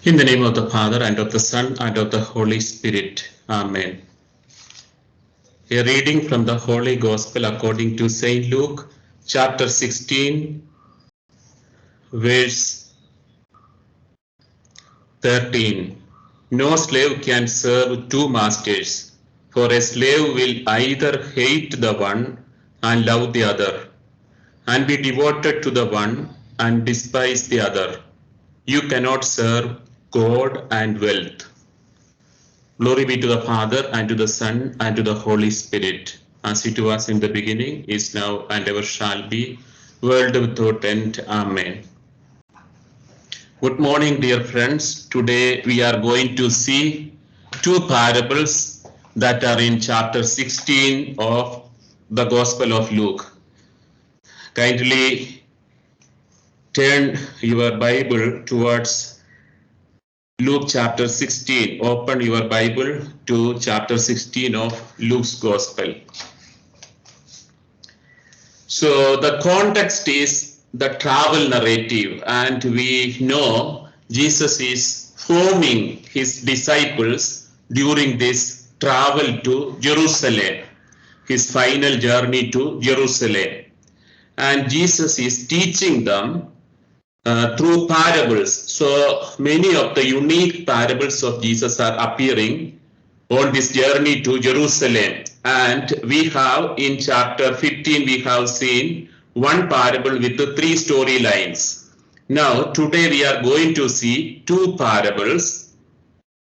In the name of the Father, and of the Son, and of the Holy Spirit. Amen. A reading from the Holy Gospel according to St. Luke, chapter 16, verse 13. No slave can serve two masters, for a slave will either hate the one and love the other, and be devoted to the one and despise the other. You cannot serve God and wealth. Glory be to the Father, and to the Son, and to the Holy Spirit, as it was in the beginning, is now, and ever shall be, world without end. Amen. Good morning, dear friends. Today we are going to see two parables that are in chapter 16 of the Gospel of Luke. Kindly turn your Bible towards Luke chapter 16. Open your Bible to chapter 16 of Luke's Gospel. So the context is the travel narrative, and we know Jesus is forming his disciples during this travel to Jerusalem, his final journey to Jerusalem. And Jesus is teaching them through parables. So many of the unique parables of Jesus are appearing on this journey to Jerusalem. And we have in chapter 15, we have seen one parable with the three storylines. Now, today we are going to see two parables,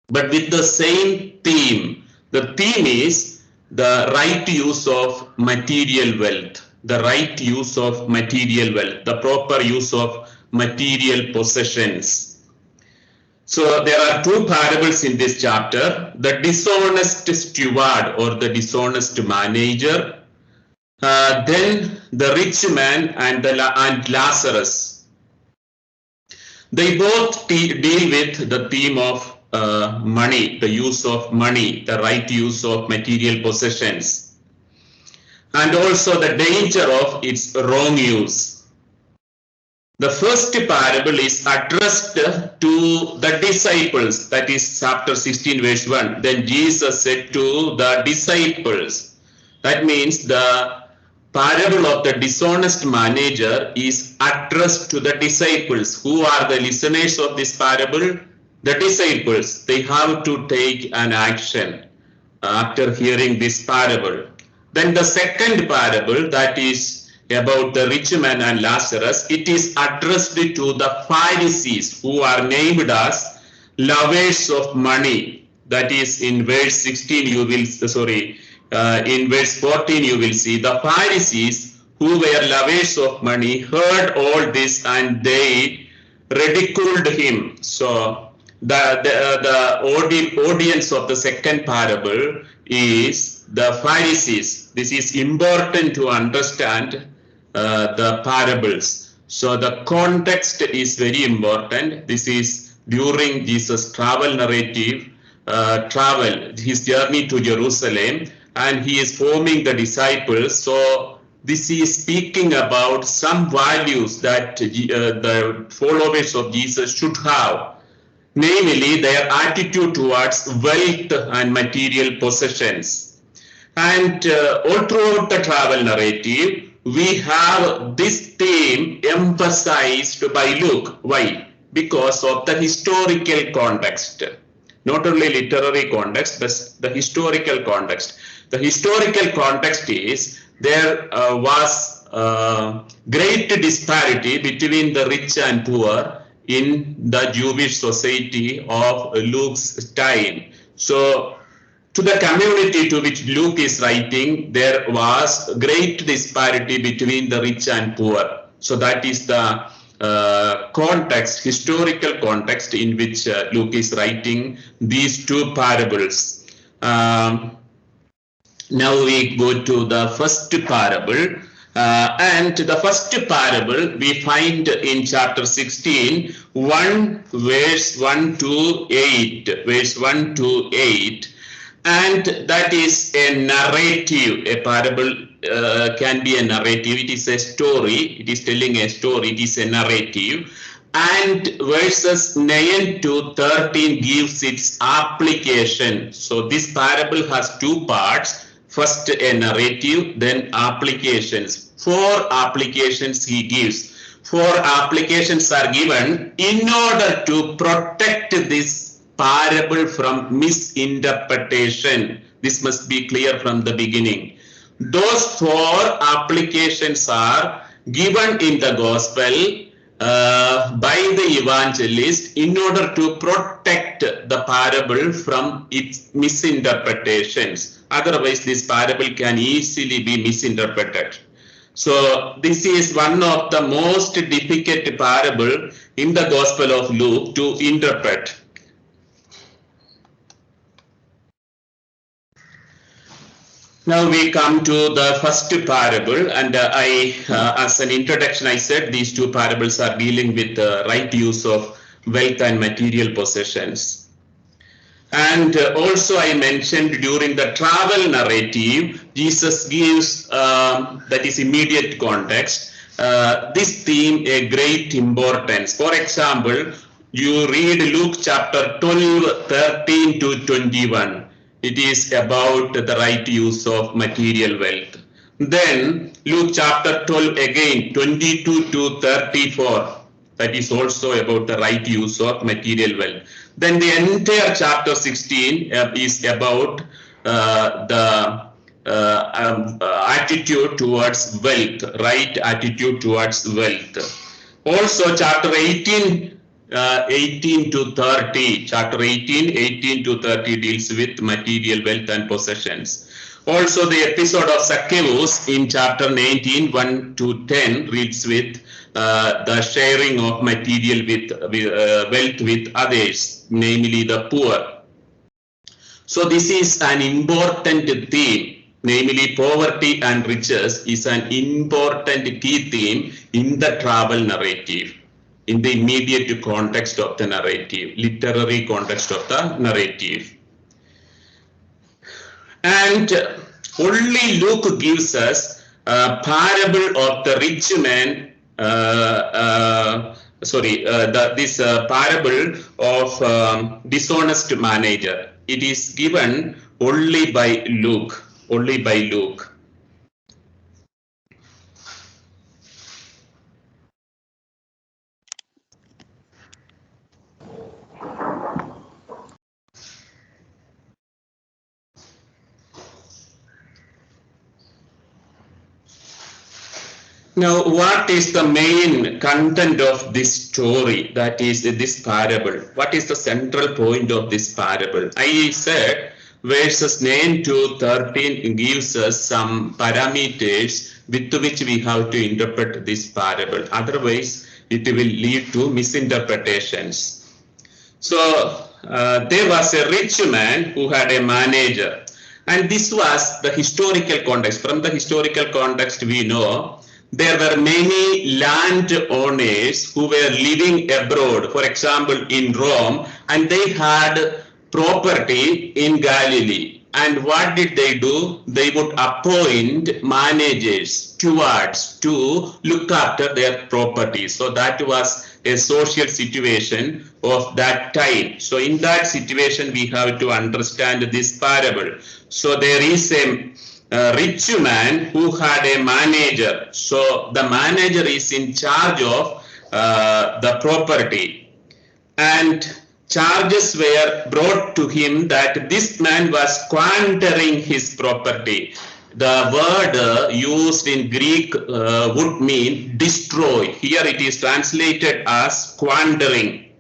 but with the same theme. The theme is the right use of material wealth, the right use of material wealth, the proper use of material possessions. So there are two parables in this chapter: the dishonest steward or the dishonest manager, then the rich man and Lazarus. They both deal with the theme of money, the use of money, the right use of material possessions, and also the danger of its wrong use. The first parable is addressed to the disciples, that is chapter 16 verse 1. Then Jesus said to the disciples, that means the parable of the dishonest manager is addressed to the disciples. Who are the listeners of this parable? The disciples. They have to take an action after hearing this parable. Then the second parable, that is about the rich man and Lazarus, it is addressed to the Pharisees, who are named as lovers of money. That is in verse 16 you will, in verse 14 you will see the Pharisees, who were lovers of money, heard all this and they ridiculed him. So the audience of the second parable is the Pharisees. This is important to understand the parables. So the context is very important. This is during Jesus' travel narrative, his journey to Jerusalem, and he is forming the disciples. So this is speaking about some values that the followers of Jesus should have, namely their attitude towards wealth and material possessions. And all throughout the travel narrative, we have this theme emphasized by Luke. Why? Because of the historical context. Not only literary context, but the historical context. The historical context is there was great disparity between the rich and poor in the Jewish society of Luke's time. So to the community to which Luke is writing, there was great disparity between the rich and poor. So that is the context, historical context in which Luke is writing these two parables. Now we go to the first parable. And the first parable we find in chapter 16, 1 verse 1 to 8, verse 1 to 8. And that is a narrative. A parable can be a narrative. It is a story. It is telling a story. It is a narrative. And verses 9 to 13 gives its application. So this parable has two parts. First a narrative, then applications. 4 applications he gives. 4 applications are given in order to protect this parable from misinterpretation. This must be clear from the beginning. Those 4 applications are given in the gospel by the evangelist in order to protect the parable from its misinterpretations. Otherwise, this parable can easily be misinterpreted. So this is one of the most difficult parable in the Gospel of Luke to interpret. Now we come to the first parable, and as an introduction, I said these 2 parables are dealing with the right use of wealth and material possessions. And also I mentioned during the travel narrative, Jesus gives, that is immediate context, this theme a great importance. For example, you read Luke chapter 12, 13 to 21. It is about the right use of material wealth. Then Luke chapter 12 again, 22 to 34. That is also about the right use of material wealth. Then the entire chapter 16 is about the attitude towards wealth, right attitude towards wealth. Also chapter 18, 18 to 30, chapter 18 to 30 deals with material wealth and possessions. Also the episode of Zacchaeus in chapter 19, 1 to 10 reads with the sharing of material wealth with others, namely the poor. So this is an important theme, namely poverty and riches is an important key theme in the travel narrative, in the immediate context of the narrative, literary context of the narrative. And only Luke gives us a parable of the rich man, this parable of dishonest manager. It is given only by Luke, only by Luke. Now, what is the main content of this story, that is this parable? What is the central point of this parable? I said verses 9 to 13 gives us some parameters with which we have to interpret this parable. Otherwise, it will lead to misinterpretations. So, there was a rich man who had a manager. And this was the historical context. From the historical context, we know there were many landowners who were living abroad, for example, in Rome, and they had property in Galilee. And what did they do? They would appoint managers, stewards to look after their property. So that was a social situation of that time. So in that situation, we have to understand this parable. So there is a rich man who had a manager. So the manager is in charge of the property, and charges were brought to him that this man was squandering his property. The word used in Greek would mean destroy. Here it is translated as squandering.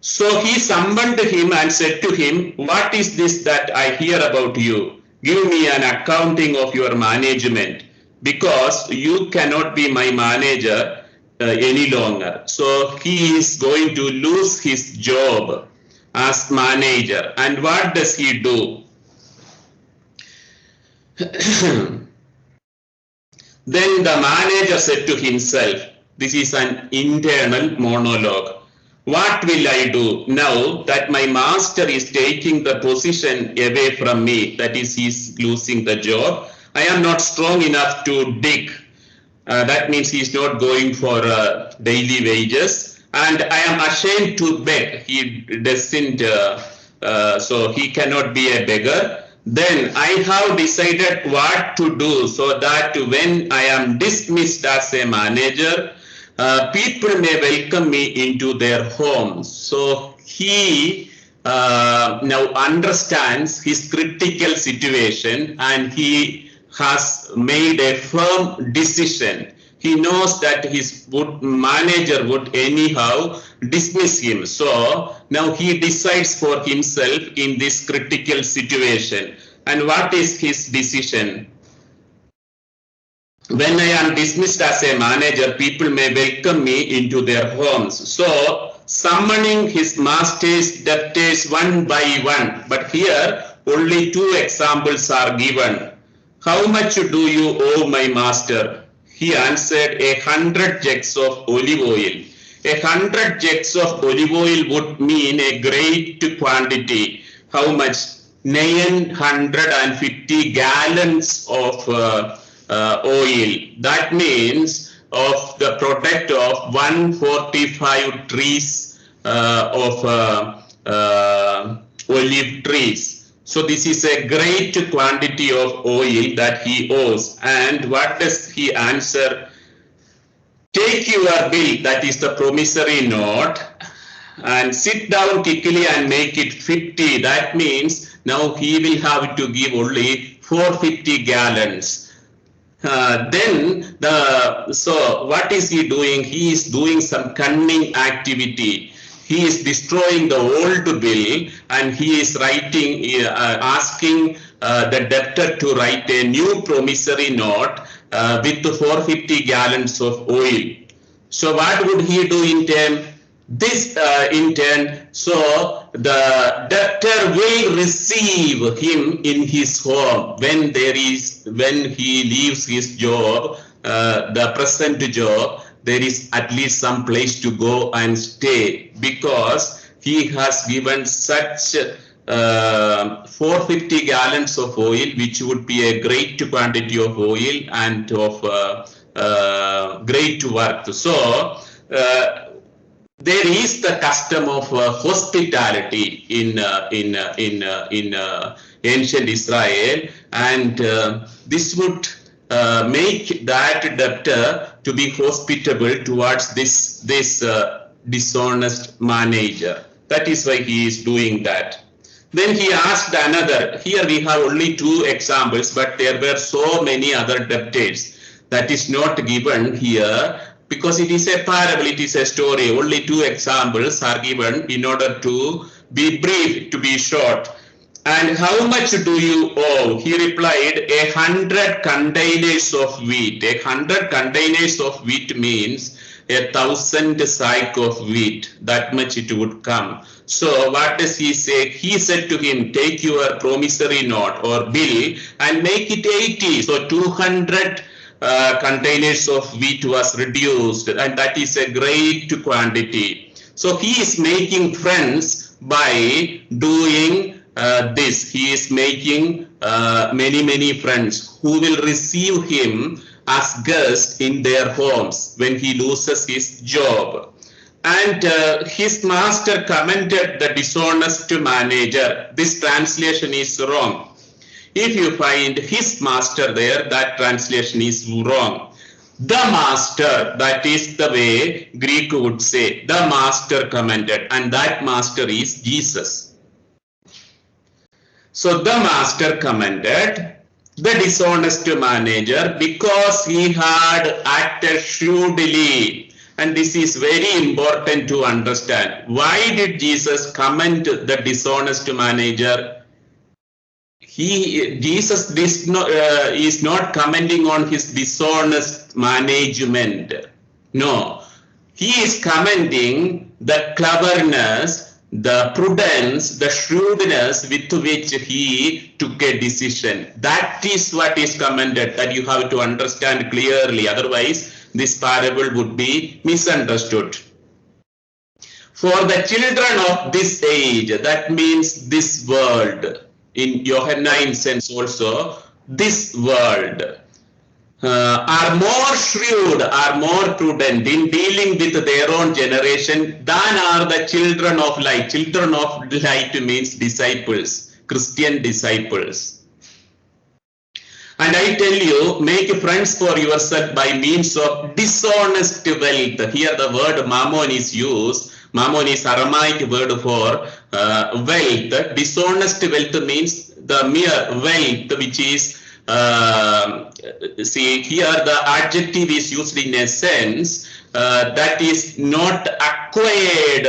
So he summoned him and said to him, "What is this that I hear about you? Give me an accounting of your management, because you cannot be my manager any longer." So he is going to lose his job as manager. And what does he do? Then the manager said to himself, this is an internal monologue, "What will I do now that my master is taking the position away from me?" That is, he's losing the job. "I am not strong enough to dig." That means he's not going for daily wages. and I am ashamed to beg. He doesn't, so he cannot be a beggar. Then I have decided what to do so that when I am dismissed as a manager, people may welcome me into their homes. So he now understands his critical situation, and he has made a firm decision. He knows that his manager would anyhow dismiss him. So now he decides for himself in this critical situation. And what is his decision? When I am dismissed as a manager, people may welcome me into their homes. So summoning his master's debtors one by one. But here only two examples are given. How much do you owe my master? He answered, 100 jugs of olive oil. 100 jugs of olive oil would mean a great quantity. How much? 950 gallons of oil. That means of the product of 145 trees of olive trees. So this is a great quantity of oil that he owes. And what does he answer? Take your bill, that is the promissory note, and sit down quickly and make it 50. That means now he will have to give only 450 gallons. So what is he doing? He is doing some cunning activity. He is destroying the old bill, and he is writing, asking the debtor to write a new promissory note with 450 gallons of oil. So what would he do in turn? So the debtor will receive him in his home when he leaves his job, the present job. There is at least some place to go and stay, because he has given such 450 gallons of oil, which would be a great quantity of oil and of great worth. So there is the custom of hospitality in ancient Israel, and this would make that debtor to be hospitable towards this dishonest manager. That is why he is doing that. Then he asked another. Here we have only two examples, but there were so many other debtors. That is not given here because it is a parable, it is a story. Only two examples are given in order to be brief, to be short. And how much do you owe? He replied, 100 containers of wheat. 100 containers of wheat means 1,000 sack of wheat. That much it would come. So what does he say? He said to him, take your promissory note or bill and make it 80. So 200 containers of wheat was reduced, and that is a great quantity. So he is making friends by doing this. He is making many friends who will receive him as guests in their homes when he loses his job. And his master commended the dishonest manager. This translation is wrong. If you find his master there, that translation is wrong. The master, that is the way Greek would say. The master commended, and that master is Jesus. So the master commended the dishonest manager because he had acted shrewdly. And this is very important to understand. Why did Jesus commend the dishonest manager? Jesus is not commenting on his dishonest management. No, he is commending the cleverness, the prudence, the shrewdness with which he took a decision. That is what is commended, that you have to understand clearly. Otherwise, this parable would be misunderstood. For the children of this age, that means this world, in Johannine sense also, this world. are more shrewd, are more prudent in dealing with their own generation than are the children of light. Children of light means disciples, Christian disciples. And I tell you, make friends for yourself by means of dishonest wealth. Here the word mammon is used. Mammon is Aramaic word for wealth. Dishonest wealth means the mere wealth which is, see here the adjective is used in a sense that is not acquired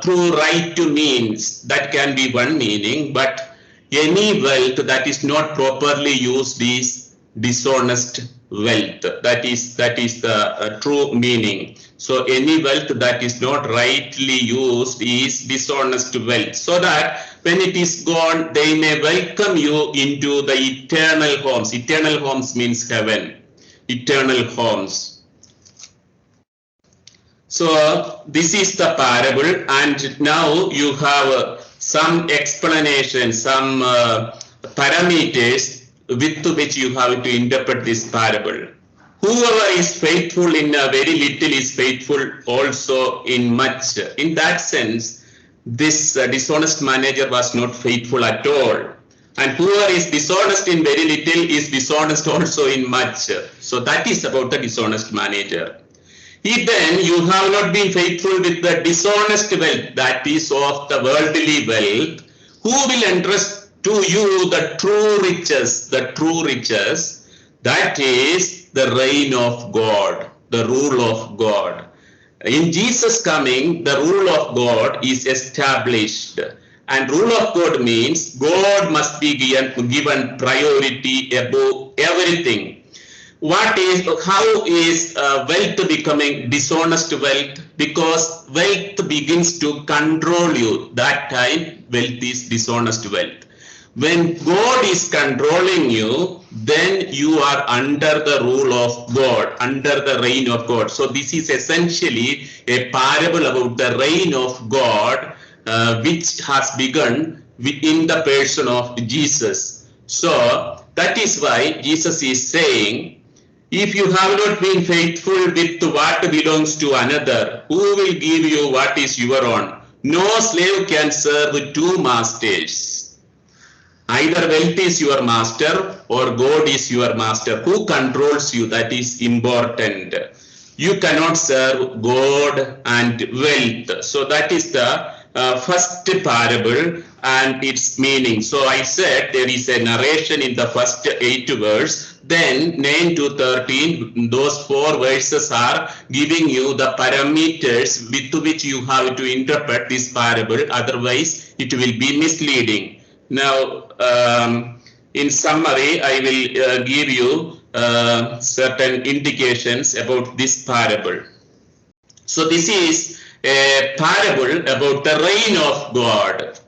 through right to means. That can be one meaning, but any wealth that is not properly used is dishonest wealth. That is the true meaning. So any wealth that is not rightly used is dishonest wealth, so that when it is gone, they may welcome you into the eternal homes. Eternal homes means heaven. Eternal homes. So this is the parable, and now you have some explanation, some parameters with which you have to interpret this parable. Whoever is faithful in a very little is faithful also in much. In that sense, this dishonest manager was not faithful at all. And whoever is dishonest in very little is dishonest also in much. So that is about the dishonest manager. If then you have not been faithful with the dishonest wealth, that is of the worldly wealth, who will entrust to you the true riches, that is the reign of God, the rule of God. In Jesus coming, the rule of God is established. And rule of God means God must be given priority above everything. How is wealth becoming dishonest wealth? Because wealth begins to control you. That time, wealth is dishonest wealth. When God is controlling you, then you are under the rule of God, under the reign of God. So this is essentially a parable about the reign of God, which has begun in the person of Jesus. So that is why Jesus is saying, if you have not been faithful with what belongs to another, who will give you what is your own? No slave can serve two masters. Either wealth is your master or God is your master. Who controls you? That is important. You cannot serve God and wealth. So that is the first parable and its meaning. So I said there is a narration in the first 8 verses. Then 9 to 13, those 4 verses are giving you the parameters with which you have to interpret this parable. Otherwise, it will be misleading. Now, in summary, I will give you certain indications about this parable. So this is a parable about the reign of God.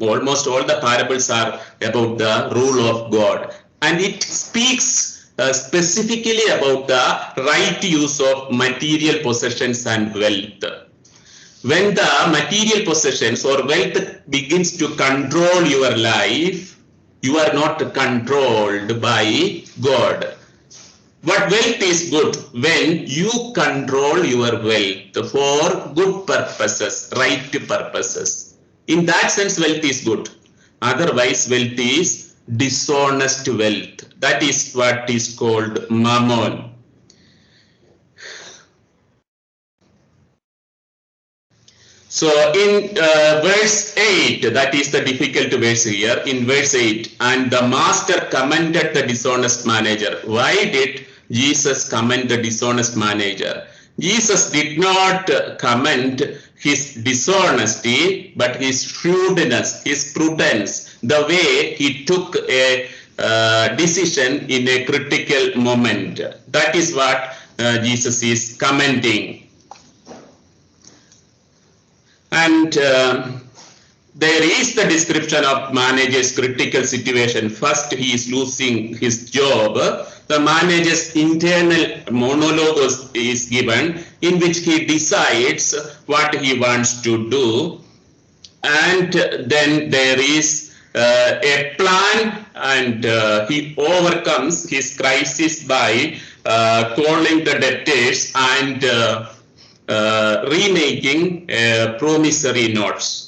Almost all the parables are about the rule of God. And it speaks specifically about the right use of material possessions and wealth. When the material possessions or wealth begins to control your life, you are not controlled by God. But wealth is good when you control your wealth for good purposes, right purposes. In that sense, wealth is good. Otherwise, wealth is dishonest wealth. That is what is called mammon. So in verse 8, that is the difficult verse here, in verse 8, and the master commended the dishonest manager. Why did Jesus commend the dishonest manager? Jesus did not commend his dishonesty, but his shrewdness, his prudence, the way he took a decision in a critical moment. That is what Jesus is commending. And there is the description of manager's critical situation. First, he is losing his job. The manager's internal monologue is given, in which he decides what he wants to do. And then there is a plan, and he overcomes his crisis by calling the debtors and remaking promissory notes.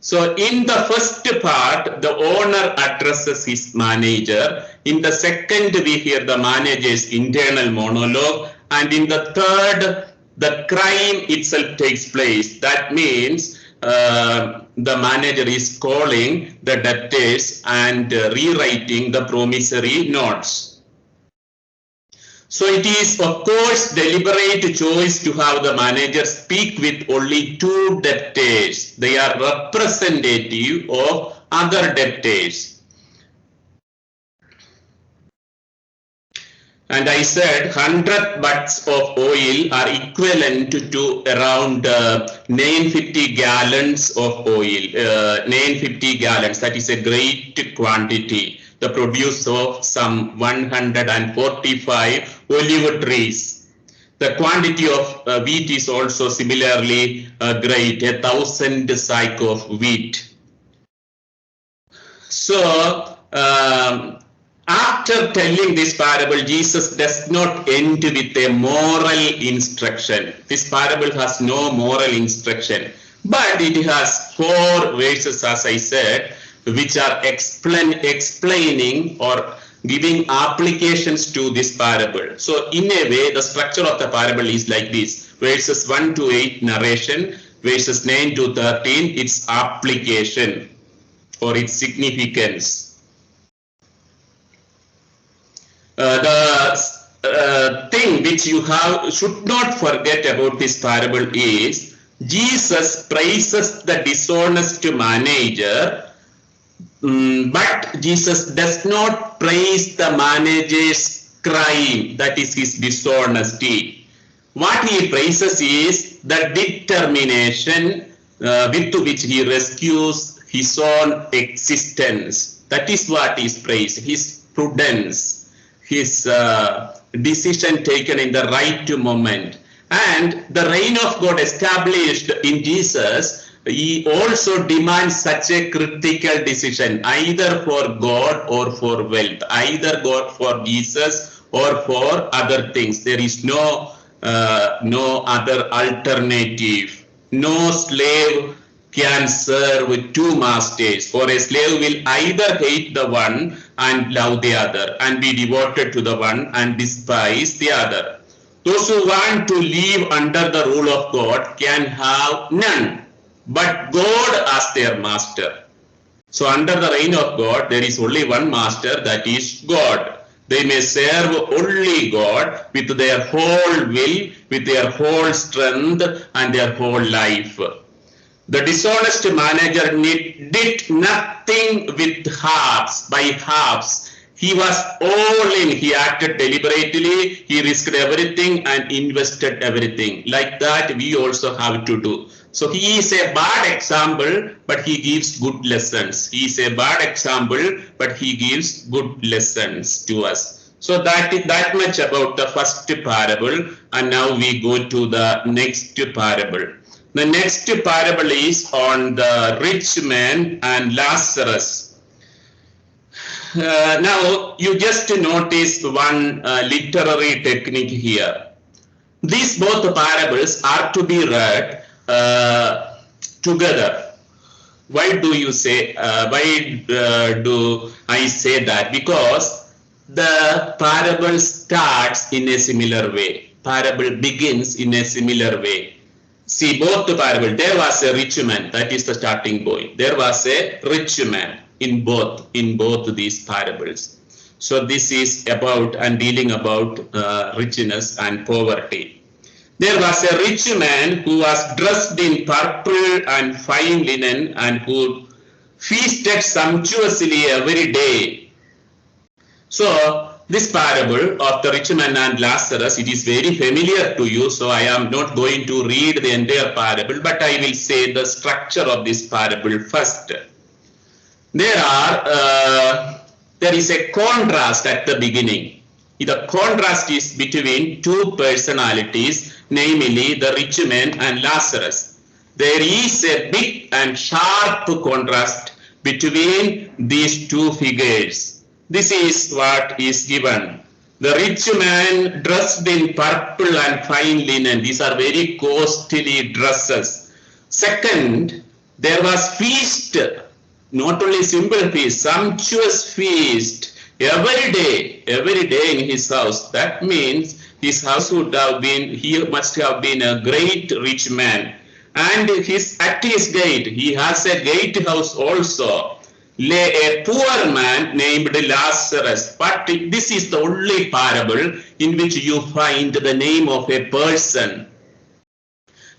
So in the first part, the owner addresses his manager. In the second, we hear the manager's internal monologue. And in the third, the crime itself takes place. That means the manager is calling the debtors and rewriting the promissory notes. So it is, of course, deliberate choice to have the manager speak with only two debtors. They are representative of other debtors. And I said 100 butts of oil are equivalent to around 950 gallons of oil. 950 gallons, that is a great quantity. The produce of some 145 olive trees. The quantity of wheat is also similarly great, 1,000 sack of wheat. So, after telling this parable, Jesus does not end with a moral instruction. This parable has no moral instruction, but it has 4 verses, as I said, which are explaining or giving applications to this parable. So in a way, the structure of the parable is like this: verses 1 to 8 narration, verses 9 to 13 its application or its significance. The thing which you should not forget about this parable is Jesus praises the dishonest manager, but Jesus does not praise the manager's crime, that is his dishonesty. What he praises is the determination with which he rescues his own existence. That is what is praised, his prudence, his decision taken in the right moment. And the reign of God established in Jesus, he also demands such a critical decision, either for God or for wealth, either God for Jesus or for other things. There is no other alternative. No slave can serve with 2 masters, for a slave will either hate the one and love the other, and be devoted to the one and despise the other. Those who want to live under the rule of God can have none but God as their master. So under the reign of God, there is only one master, that is God. They may serve only God with their whole will, with their whole strength and their whole life. The dishonest manager did nothing with halves, by halves. He was all in. He acted deliberately. He risked everything and invested everything. Like that, we also have to do. So he is a bad example, but he gives good lessons. He is a bad example, but he gives good lessons to us. So that is that much about the first parable. And now we go to the next parable. The next parable is on the rich man and Lazarus. Now, you just notice one literary technique here. These both parables are to be read together. Why do you say? Why do I say that? Because the parable starts in a similar way. Parable begins in a similar way. See, both the parable, there was a rich man, that is the starting point. There was a rich man in both these parables. So this is about and dealing about richness and poverty. There was a rich man who was dressed in purple and fine linen and who feasted sumptuously every day. So this parable of the rich man and Lazarus, it is very familiar to you, so I am not going to read the entire parable, but I will say the structure of this parable first. There is a contrast at the beginning. The contrast is between 2 personalities, namely the rich man and Lazarus. There is a big and sharp contrast between these two figures. This is what is given. The rich man dressed in purple and fine linen. These are very costly dresses. Second, there was feast, not only simple feast, sumptuous feast every day in his house. That means his house would have been, he must have been a great rich man. And at his gate, he has a gatehouse also, lay a poor man named Lazarus. But this is the only parable in which you find the name of a person,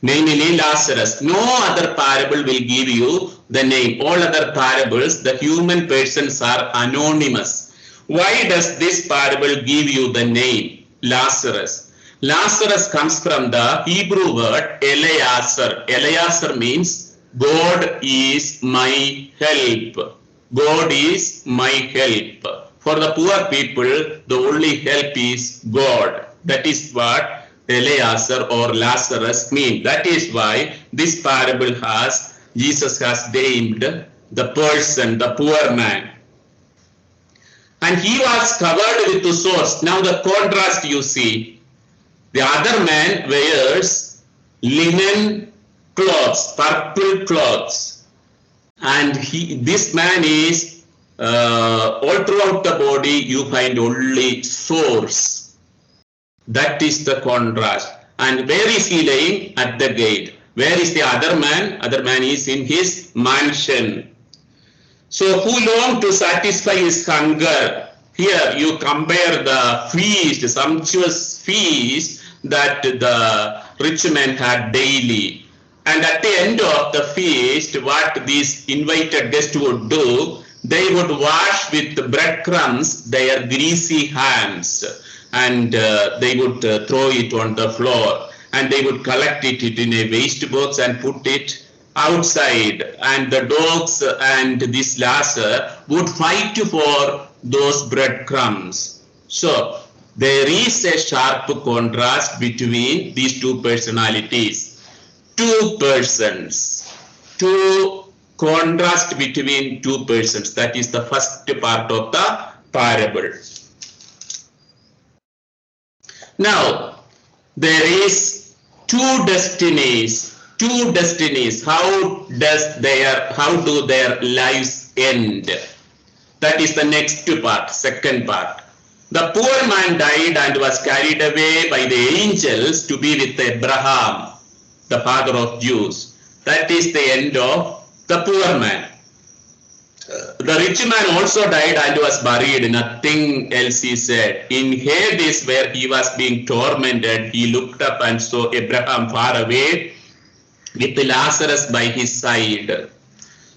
namely Lazarus. No other parable will give you the name. All other parables, the human persons are anonymous. Why does this parable give you the name Lazarus? Lazarus comes from the Hebrew word Eleazar. Eleazar means God is my help. God is my help. For the poor people, the only help is God. That is what Eleazar or Lazarus mean. That is why this parable Jesus has named the person, the poor man. And he was covered with the sores. Now the contrast you see. The other man wears linen clothes, purple clothes. And this man is, all throughout the body, you find only sores. That is the contrast. And where is he laying? At the gate. Where is the other man? Other man is in his mansion. So who longed to satisfy his hunger? Here you compare the feast, sumptuous feast that the rich man had daily. And at the end of the feast, what these invited guests would do, they would wash with breadcrumbs their greasy hands, and they would throw it on the floor, and they would collect it in a waste box and put it outside, and the dogs and this Lazarus would fight for those breadcrumbs. So there is a sharp contrast between these two personalities. Two persons. Contrast between two persons. That is the first part of the parable. Now, there is two destinies. How do their lives end? That is the next part, second part. The poor man died and was carried away by the angels to be with Abraham, the father of Jews. That is the end of the poor man. The rich man also died and was buried. Nothing else he said. In Hades, where he was being tormented, he looked up and saw Abraham far away with Lazarus by his side.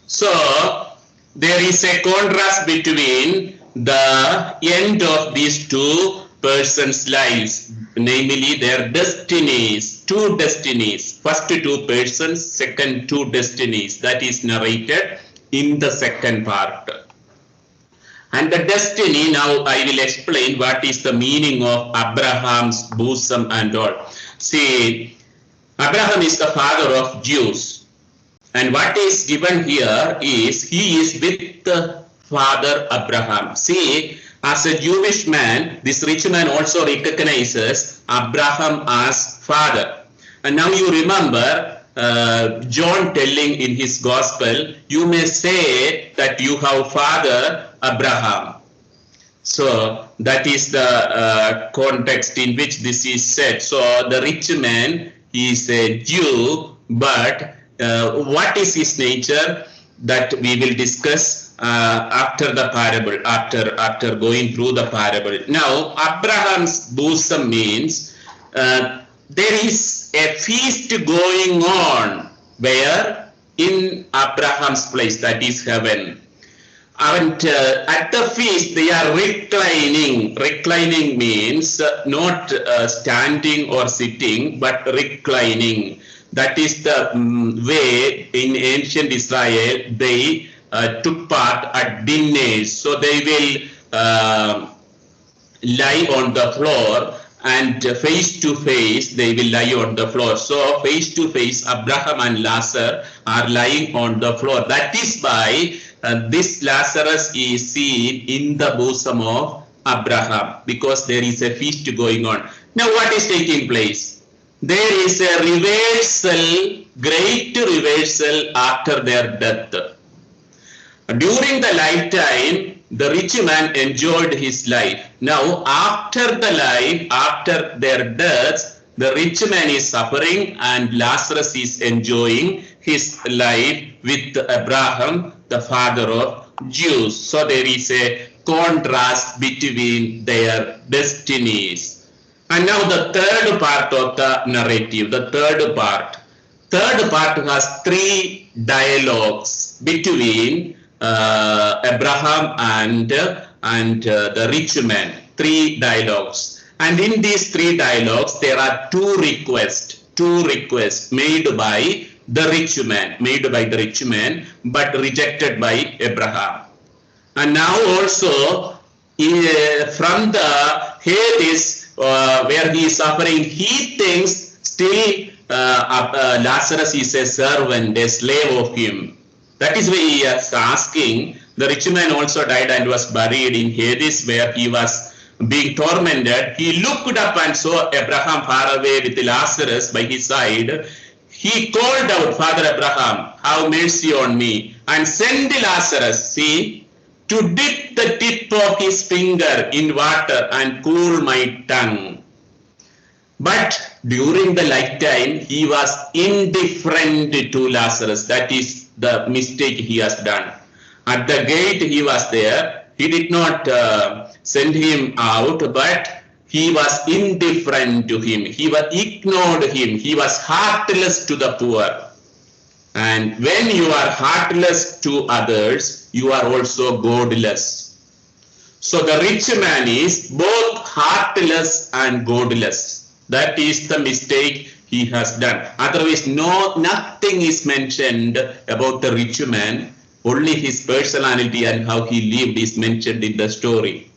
So there is a contrast between the end of these two persons' lives, namely their destinies, two destinies. First two persons, second two destinies. That is narrated in the second part. And the destiny, now I will explain what is the meaning of Abraham's bosom and all. See, Abraham is the father of Jews. And what is given here is he is with the father Abraham. See, as a Jewish man, this rich man also recognizes Abraham as father. And now you remember John telling in his gospel, you may say that you have father Abraham. So that is the context in which this is said. So the rich man is a Jew, but what is his nature? That we will discuss after the parable, after going through the parable. Now, Abraham's bosom means there is a feast going on where in Abraham's place, that is heaven. And at the feast they are reclining. Reclining means not standing or sitting, but reclining. That is the way in ancient Israel they took part at dinners. So they will lie on the floor and face to face they will lie on the floor. So face to face Abraham and Lazarus are lying on the floor. That is why this Lazarus is seen in the bosom of Abraham, because there is a feast going on. Now what is taking place? There is a reversal, great reversal after their death. During the lifetime, the rich man enjoyed his life. Now, after the life, after their deaths, the rich man is suffering and Lazarus is enjoying his life with Abraham, the father of Jews. So there is a contrast between their destinies. And now the third part of the narrative, the third part has three dialogues between Abraham and the rich man. Three dialogues, and in these three dialogues there are two requests made by the rich man, but rejected by Abraham. And now also from the Hades where he is suffering, he thinks still Lazarus is a servant, a slave of him. That is why he is asking. The rich man also died and was buried in Hades, where he was being tormented. He looked up and saw Abraham far away with Lazarus by his side. He called out, Father Abraham, have mercy on me, and send Lazarus, see, to dip the tip of his finger in water and cool my tongue. But during the lifetime, he was indifferent to Lazarus. That is the mistake he has done. At the gate, he was there. He did not send him out, but he was indifferent to him. He was ignored him. He was heartless to the poor. And when you are heartless to others, you are also godless. So the rich man is both heartless and godless. That is the mistake he has done. Otherwise, nothing is mentioned about the rich man. Only his personality and how he lived is mentioned in the story.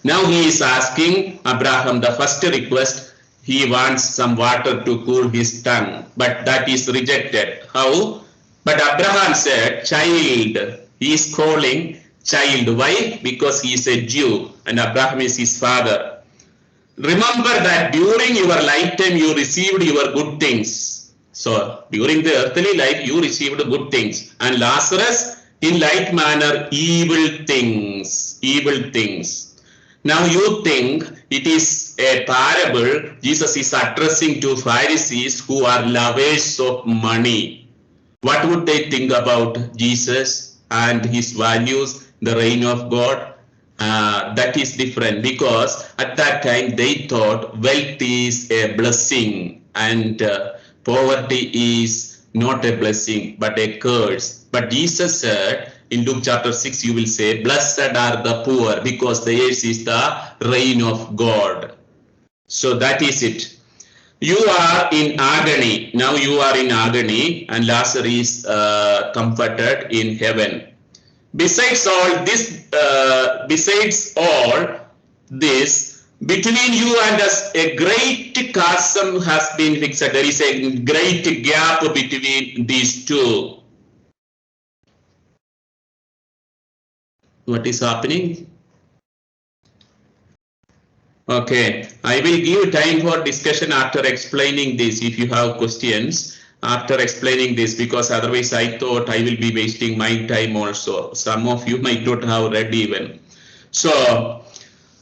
Now he is asking Abraham the first request. He wants some water to cool his tongue, but that is rejected. How? But Abraham said, child. He is calling child. Why? Because he is a Jew and Abraham is his father. Remember that during your lifetime you received your good things. So during the earthly life you received good things, and Lazarus in like manner evil things. Now you think it is a parable Jesus is addressing to Pharisees who are lovers of money. What would they think about Jesus and his values, the reign of God? That is different, because at that time they thought wealth is a blessing and poverty is not a blessing but a curse. But Jesus said in Luke chapter 6, you will say, blessed are the poor, because theirs is the reign of God. So that is it. You are in agony. Now you are in agony, and Lazarus is comforted in heaven. Besides all this, between you and us, a great chasm has been fixed. There is a great gap between these two. What is happening? Okay, I will give time for discussion after explaining this if you have questions after explaining this, because otherwise I thought I will be wasting my time also. Some of you might not have read even. So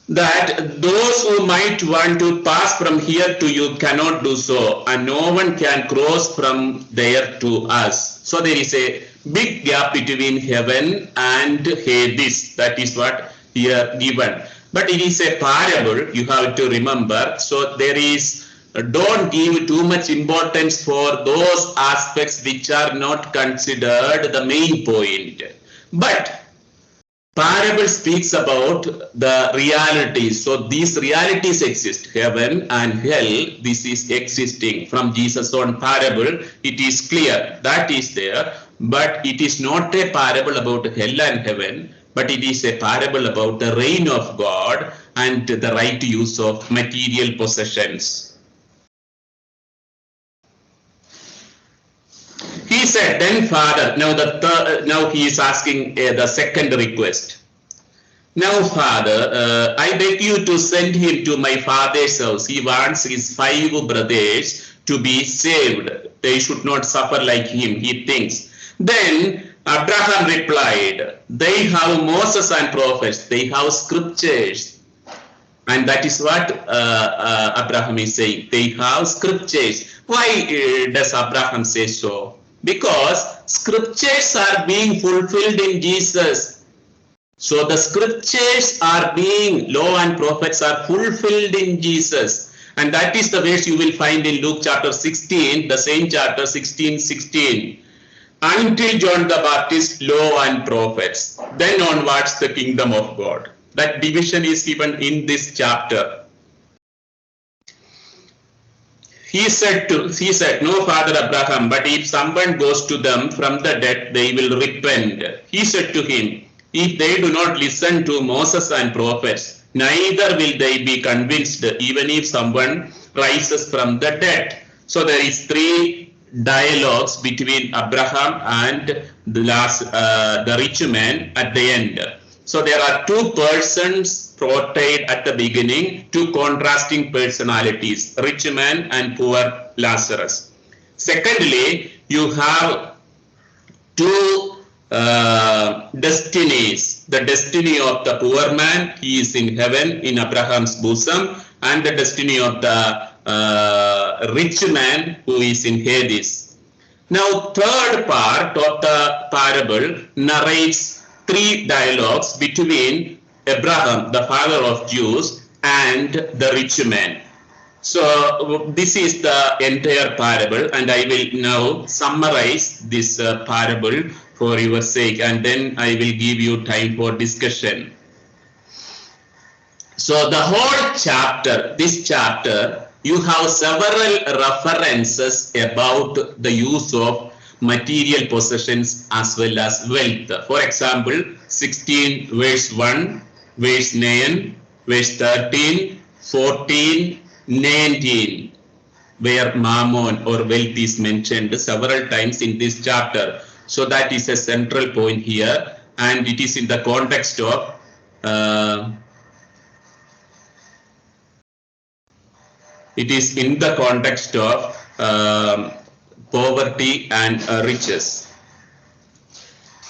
that those who might want to pass from here to you cannot do so, and no one can cross from there to us. So there is a big gap between heaven and Hades. That is what here given. But it is a parable, you have to remember. So there is, don't give too much importance for those aspects which are not considered the main point. But parable speaks about the realities. So these realities exist. Heaven and hell, this is existing. From Jesus' own parable, it is clear that is there. But it is not a parable about hell and heaven. but it is a parable about the reign of God and the right use of material possessions. He said, then Father, now he is asking the second request. Now, Father, I beg you to send him to my father's house. He wants his 5 brothers to be saved. They should not suffer like him, he thinks. Then Abraham replied, they have Moses and prophets. They have scriptures. And that is what Abraham is saying. They have scriptures. Why does Abraham say so? Because scriptures are being fulfilled in Jesus. So the scriptures are being, law and prophets are fulfilled in Jesus. And that is the verse you will find in Luke chapter 16, the same chapter 16:16. Until John the Baptist, law and prophets. Then onwards the kingdom of God. That division is given in this chapter. He said, no, Father Abraham, but if someone goes to them from the dead, they will repent. He said to him, if they do not listen to Moses and prophets, neither will they be convinced, even if someone rises from the dead. So there is 3 dialogues between Abraham and the rich man at the end. So there are 2 persons portrayed at the beginning, 2 contrasting personalities, rich man and poor Lazarus. Secondly, you have 2 destinies. The destiny of the poor man, he is in heaven in Abraham's bosom, and the destiny of the rich man who is in Hades. Now, third part of the parable narrates 3 dialogues between Abraham, the father of Jews, and the rich man. So this is the entire parable, and I will now summarize this parable for your sake, and then I will give you time for discussion. So the whole chapter, this chapter, you have several references about the use of material possessions as well as wealth. For example, 16 verse 1, verse 9, verse 13, 14, 19, where mammon or wealth is mentioned several times in this chapter. So that is a central point here, and it is in the context of poverty and riches.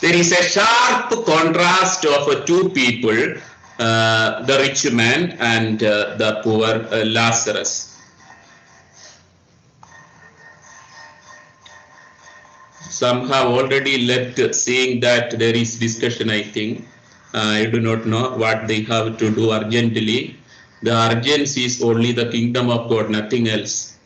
There is a sharp contrast of 2 people, the rich man and the poor Lazarus. Some have already left saying that there is discussion, I think. I do not know what they have to do urgently. The urgency is only the kingdom of God, nothing else.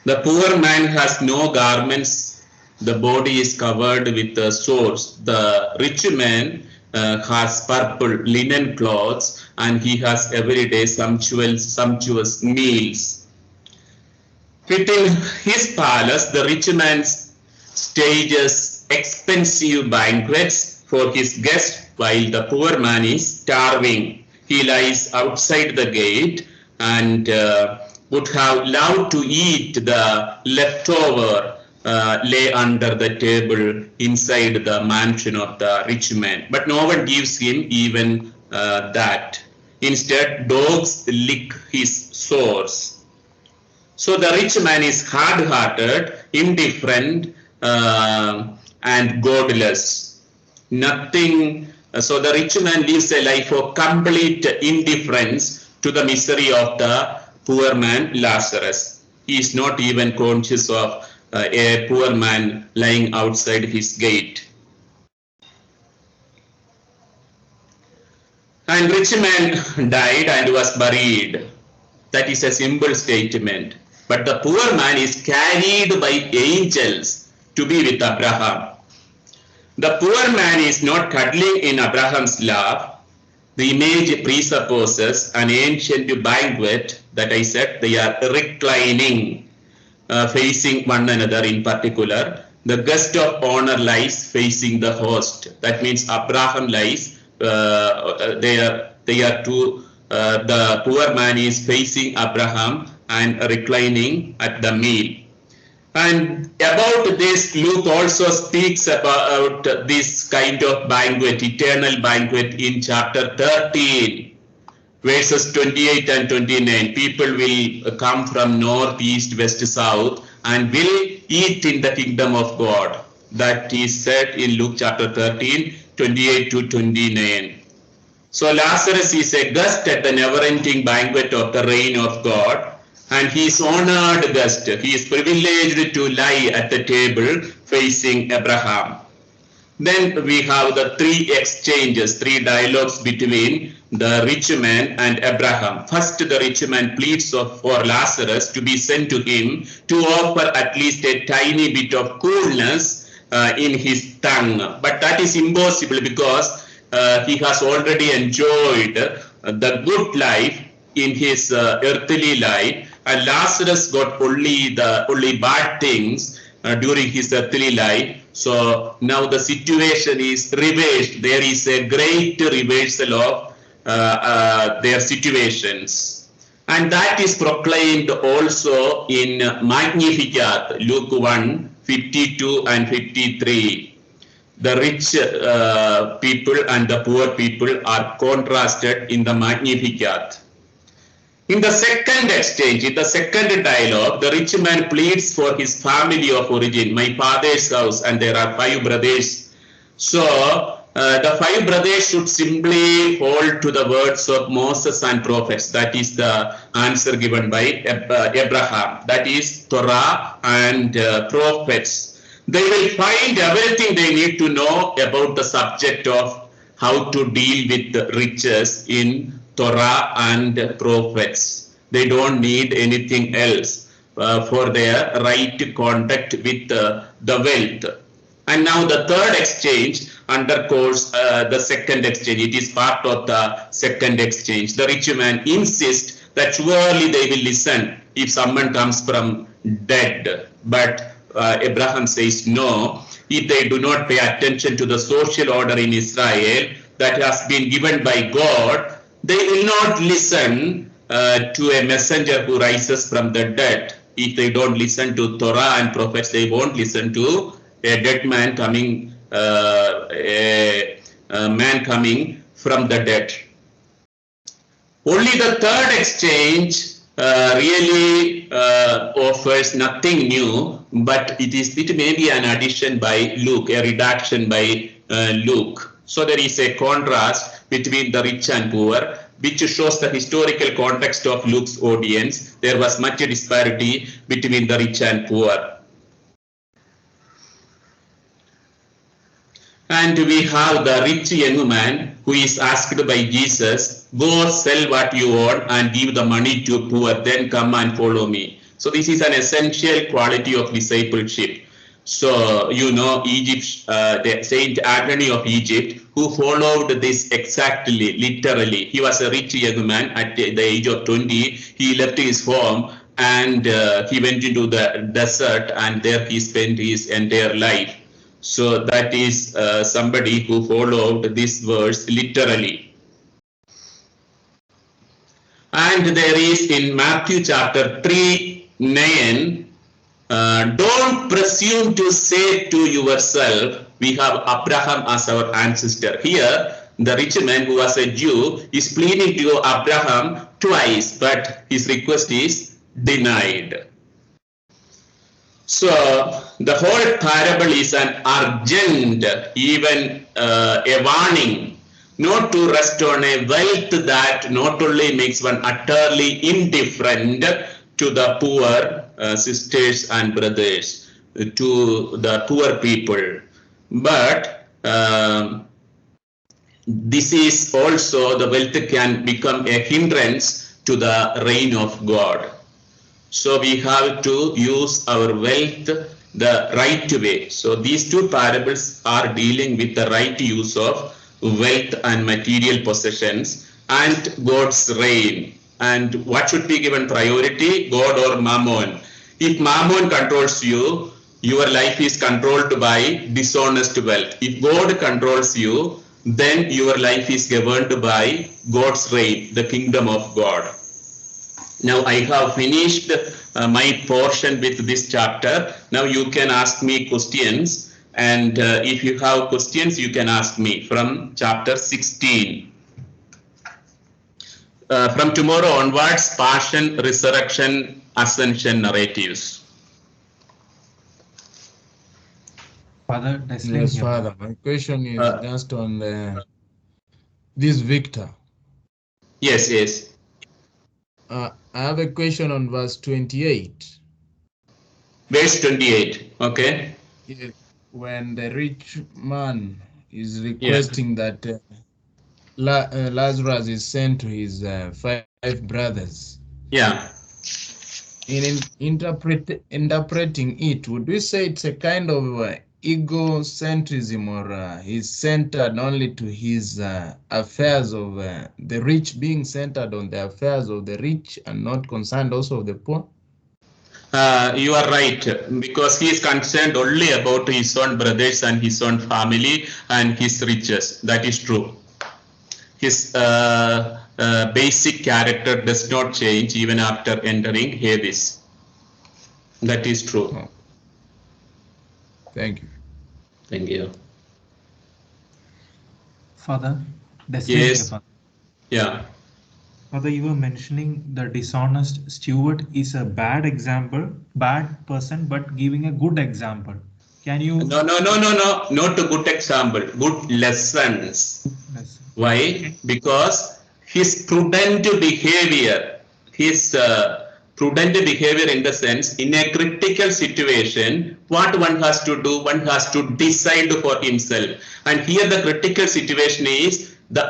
The poor man has no garments. The body is covered with sores. The rich man has purple linen clothes, and he has everyday sumptuous meals. Within his palace, the rich man stages expensive banquets for his guests, while the poor man is starving. He lies outside the gate and would have loved to eat the leftover lay under the table inside the mansion of the rich man. But no one gives him even that. Instead, dogs lick his sores. So the rich man is hard-hearted, indifferent, and godless. Nothing. So the rich man lives a life of complete indifference to the misery of the poor man Lazarus. He is not even conscious of a poor man lying outside his gate. And rich man died and was buried. That is a simple statement. But the poor man is carried by angels to be with Abraham. The poor man is not cuddling in Abraham's lap. The image presupposes an ancient banquet that I said they are reclining, facing one another in particular. The guest of honor lies facing the host. That means Abraham lies. They are two. The poor man is facing Abraham and reclining at the meal. And about this, Luke also speaks about this kind of banquet, eternal banquet, in chapter 13, verses 28 and 29. People will come from north, east, west, south, and will eat in the kingdom of God. That is said in Luke chapter 13, 28 to 29. So Lazarus is a guest at the never-ending banquet of the reign of God, and he is honored guest. He is privileged to lie at the table facing Abraham. Then we have the three exchanges, three dialogues between the rich man and Abraham. First, the rich man pleads for Lazarus to be sent to him to offer at least a tiny bit of coolness in his tongue. But that is impossible because he has already enjoyed the good life in his earthly life, and Lazarus got only bad things during his earthly life. So now the situation is reversed. There is a great reversal of their situations. And that is proclaimed also in Magnificat, Luke 1, 52 and 53. The rich people and the poor people are contrasted in the Magnificat. In the second exchange, in the second dialogue, the rich man pleads for his family of origin, my father's house, and there are 5 brothers. So the 5 brothers should simply hold to the words of Moses and prophets. That is the answer given by Abraham. That is Torah and prophets. They will find everything they need to know about the subject of how to deal with the riches in Torah and prophets. They don't need anything else for their right contact with the wealth. And now the third exchange undergoes the second exchange. It is part of the second exchange. The rich man insists that surely they will listen if someone comes from dead. But Abraham says no. If they do not pay attention to the social order in Israel that has been given by God, they will not listen to a messenger who rises from the dead. If they don't listen to Torah and prophets, they won't listen to a dead man coming, a man coming from the dead. Only the third exchange really offers nothing new, but it may be an addition by Luke, a redaction by Luke. So there is a contrast between the rich and poor, which shows the historical context of Luke's audience. There was much disparity between the rich and poor. And we have the rich young man who is asked by Jesus, go sell what you own and give the money to poor, then come and follow me. So this is an essential quality of discipleship. So, you know, Egypt, the Saint Anthony of Egypt, who followed this exactly, literally. He was a rich young man at the age of 20. He left his home and he went into the desert, and there he spent his entire life. So that is somebody who followed this verse literally. And there is in Matthew chapter 3, 9, don't presume to say to yourself, we have Abraham as our ancestor. Here, the rich man who was a Jew is pleading to Abraham twice, but his request is denied. So the whole parable is an urgent, even a warning, not to rest on a wealth that not only makes one utterly indifferent to the poor sisters and brothers, to the poor people, but this is also, the wealth can become a hindrance to the reign of God. So we have to use our wealth the right way. So these two parables are dealing with the right use of wealth and material possessions and God's reign. And what should be given priority, God or Mammon? If Mammon controls you, your life is controlled by dishonest wealth. If God controls you, then your life is governed by God's reign, the kingdom of God. Now I have finished my portion with this chapter. Now you can ask me questions, and if you have questions, you can ask me from chapter 16. From tomorrow onwards, passion, resurrection, ascension narratives. Father, Yes, Father. My question is just on this Victor. Yes, yes. I have a question on verse 28. Verse 28. Okay. When the rich man is requesting that Lazarus is sent to his 5 brothers. Yeah. In interpreting it, would we say it's a kind of egocentrism, or he's centered only to his affairs of the rich, being centered on the affairs of the rich and not concerned also of the poor? You are right, because he is concerned only about his own brothers and his own family and his riches. That is true. His basic character does not change even after entering Hades. That is true. Oh. Thank you. Thank you. Father, Yes. Yeah. Father, you were mentioning the dishonest steward is a bad example, bad person, but giving a good example. Can you? No. Not a good example. Good lessons. Yes. Why? Because his prudent behavior, prudent behavior in the sense, in a critical situation, what one has to do, one has to decide for himself. And here the critical situation is the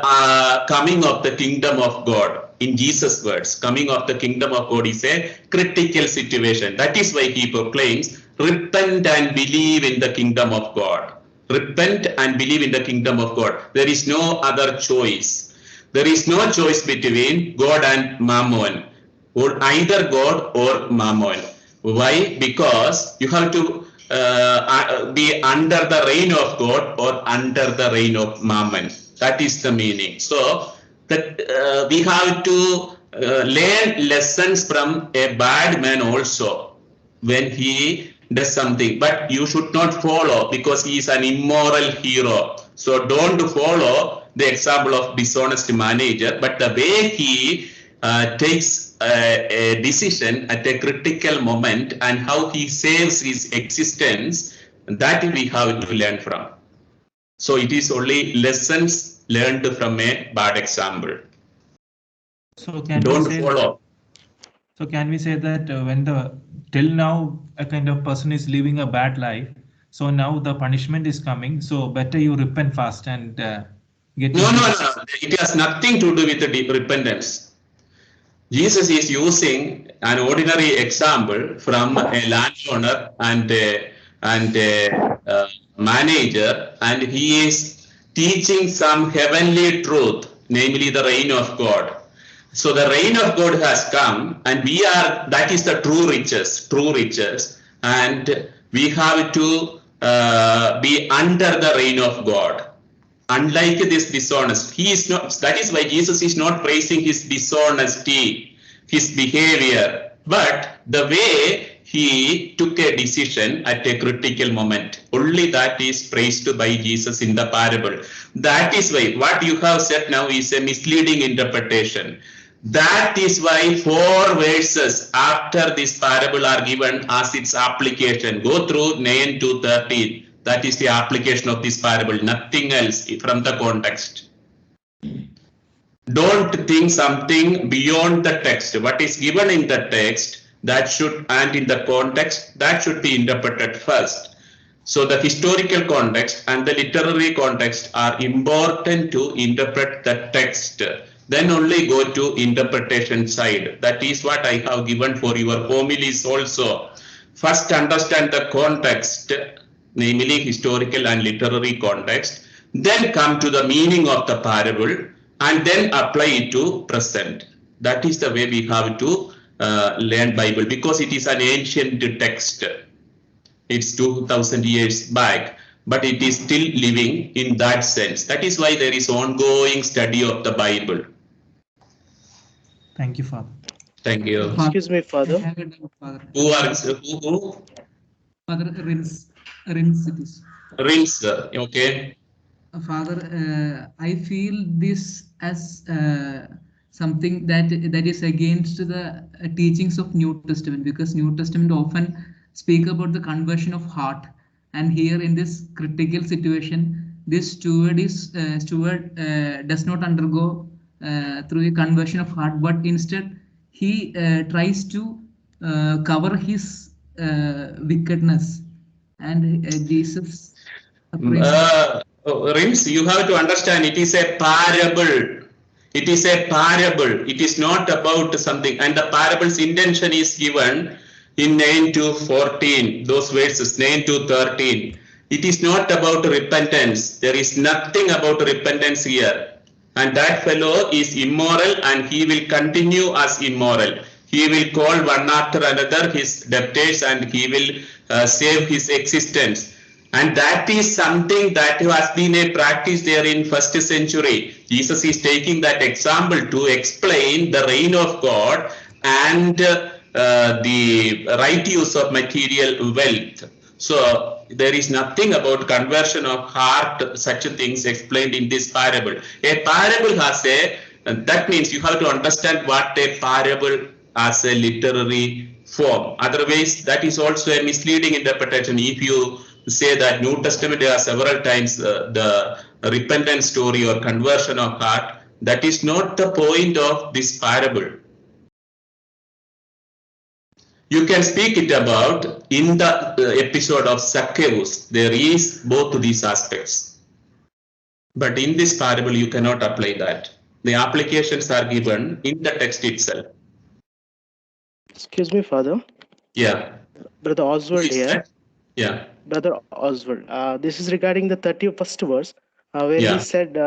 coming of the kingdom of God. In Jesus' words, coming of the kingdom of God is a critical situation. That is why he proclaims, repent and believe in the kingdom of God. Repent and believe in the kingdom of God. There is no other choice. There is no choice between God and Mammon, or either God or Mammon. Why? Because you have to be under the reign of God or under the reign of Mammon. That is the meaning. So that we have to learn lessons from a bad man also when he does something, but you should not follow because he is an immoral hero. So don't follow the example of dishonest manager, but the way he takes a decision at a critical moment and how he saves his existence, that we have to learn from. So it is only lessons learned from a bad example. So can don't we say follow. So can we say that when till now a kind of person is living a bad life, so now the punishment is coming, so better you repent fast and get No. It has nothing to do with the repentance. Jesus is using an ordinary example from a landowner and a manager, and he is teaching some heavenly truth, namely the reign of God. So the reign of God has come, and that is the true riches, and we have to be under the reign of God. Unlike this dishonest, he is not. That is why Jesus is not praising his dishonesty, his behavior, but the way he took a decision at a critical moment. Only that is praised by Jesus in the parable. That is why what you have said now is a misleading interpretation. That is why 4 verses after this parable are given as its application. Go through 9 to 13. That is the application of this parable, nothing else from the context. Don't think something beyond the text. What is given in the text, and in the context, that should be interpreted first. So the historical context and the literary context are important to interpret the text. Then only go to interpretation side. That is what I have given for your homilies also. First understand the context, namely historical and literary context, then come to the meaning of the parable and then apply it to present. That is the way we have to learn Bible, because it is an ancient text. It's 2000 years back, but it is still living in that sense. That is why there is ongoing study of the Bible. Thank you, Father. Thank you. Excuse me, I Father. have a doubt, Father. Who? Father, rinse it is. Rinse, okay. Father, I feel this as something that is against the teachings of New Testament, because New Testament often speak about the conversion of heart, and here in this critical situation, this steward does not undergo through a conversion of heart, but instead he tries to cover his wickedness, and Jesus. Rims, you have to understand it is a parable. It is a parable. It is not about something. And the parable's intention is given in 9 to 14, those verses, 9 to 13. It is not about repentance. There is nothing about repentance here. And that fellow is immoral and he will continue as immoral. He will call one after another his debtors and he will save his existence. And that is something that has been a practice there in first century. Jesus is taking that example to explain the reign of God and the right use of material wealth. So there is nothing about conversion of heart, such things explained in this parable. A parable has that means you have to understand what a parable as a literary form. Otherwise, that is also a misleading interpretation. If you say that New Testament has several times the repentance story or conversion of heart, that is not the point of this parable. You can speak it about in the episode of Zacchaeus. There is both these aspects. But in this parable, you cannot apply that. The applications are given in the text itself. Excuse me, Father. Yeah. Brother Oswald here. Yeah. Brother Oswald. This is regarding the 31st verse, where Yeah. he said,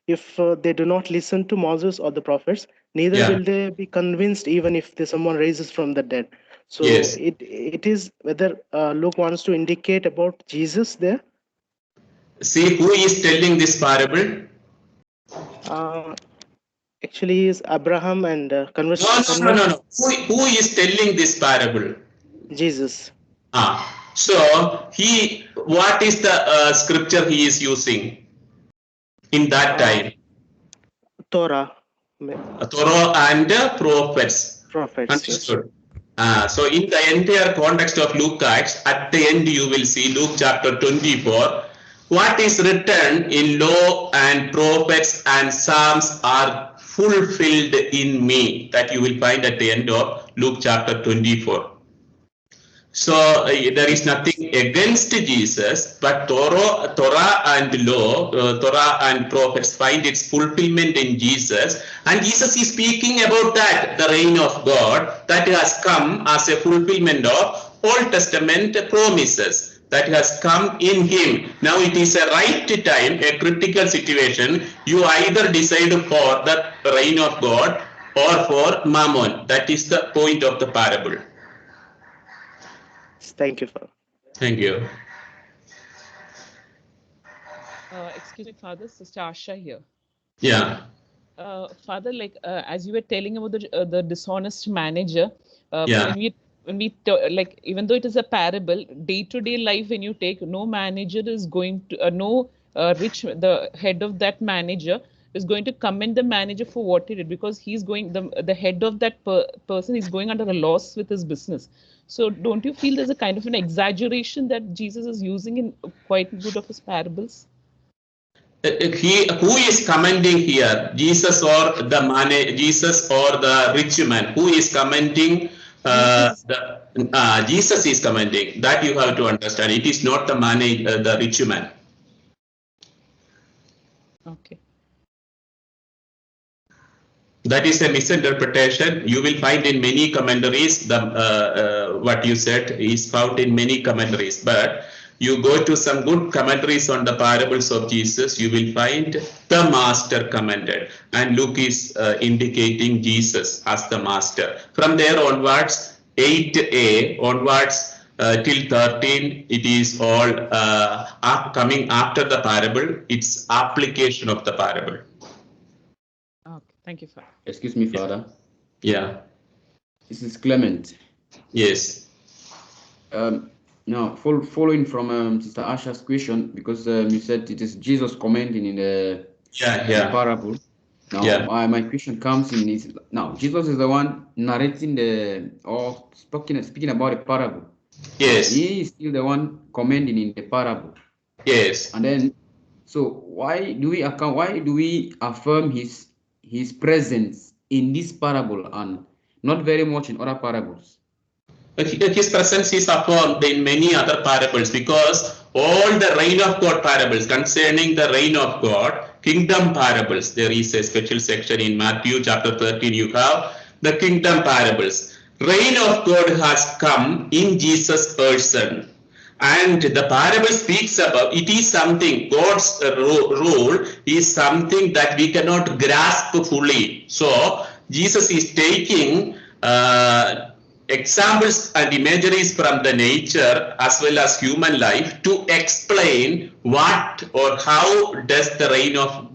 if they do not listen to Moses or the prophets, neither Yeah. will they be convinced even if someone raises from the dead. So Yes. it is whether Luke wants to indicate about Jesus there. See, who is telling this parable? Actually, is Abraham and No. Who is telling this parable? Jesus. So what is the scripture he is using in that time? Torah. Torah and prophets. Prophets. Understood. So in the entire context of Luke Acts, at the end you will see Luke chapter 24. What is written in law and prophets and psalms are fulfilled in me. That you will find at the end of Luke chapter 24. So there is nothing against Jesus, but Torah and law, Torah and prophets find its fulfillment in Jesus. And Jesus is speaking about that, the reign of God that has come as a fulfillment of Old Testament promises that has come in him. Now it is a right time, a critical situation. You either decide for the reign of God or for Mammon. That is the point of the parable. Thank you, Father. Thank you. Excuse me, Father, Sister Asha here. Yeah. Father, like as you were telling about the dishonest manager, Yeah. like even though it is a parable, day-to-day life when you take, no manager is going to the head of that manager is going to commend the manager for what he did, because he's going the head of that person is going under a loss with his business. So don't you feel there's a kind of an exaggeration that Jesus is using in quite good of his parables? Who is commenting here? Jesus or Jesus or the rich man? Who is commenting? Jesus is commenting. That you have to understand. It is not the the rich man. Okay. That is a misinterpretation. You will find in many commentaries what you said is found in many commentaries. But you go to some good commentaries on the parables of Jesus, you will find the master commented, and Luke is indicating Jesus as the master. From there onwards, 8a onwards, till 13, it is all coming after the parable. It's application of the parable. Okay, thank you, Father. Excuse me, Father. Yeah. This is Clement. Yes. Now, following from Sister Asha's question, because you said it is Jesus commenting in the Yeah. parable. Now, Yeah. my question comes in is, now Jesus is the one narrating or speaking about the parable. Yes. He is still the one commenting in the parable. Yes. And then, so why do we affirm his presence in this parable and not very much in other parables? His presence is affirmed in many other parables, because all the reign of God parables concerning the reign of God, kingdom parables, there is a special section in Matthew chapter 13. You have the kingdom parables. Reign of God has come in Jesus' person. And the parable speaks about, it is something, God's rule is something that we cannot grasp fully. So Jesus is taking examples and imageries from the nature as well as human life to explain what or how does the reign of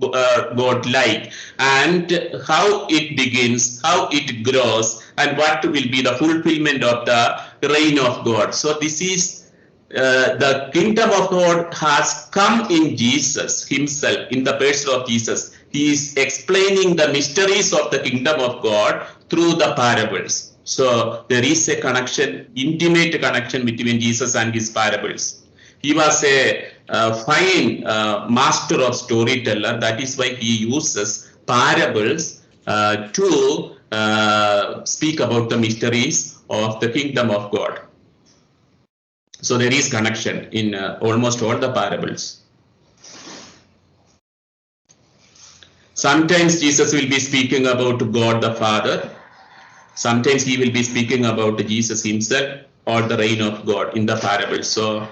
God like, and how it begins, how it grows, and what will be the fulfillment of the reign of God. So this is the kingdom of God has come in Jesus himself, in the person of Jesus. He is explaining the mysteries of the kingdom of God through the parables. So there is a connection, intimate connection between Jesus and his parables. He was a fine master of storyteller. That is why he uses parables to speak about the mysteries of the kingdom of God. So there is connection in almost all the parables. Sometimes Jesus will be speaking about God the Father. Sometimes he will be speaking about Jesus himself or the reign of God in the parables. So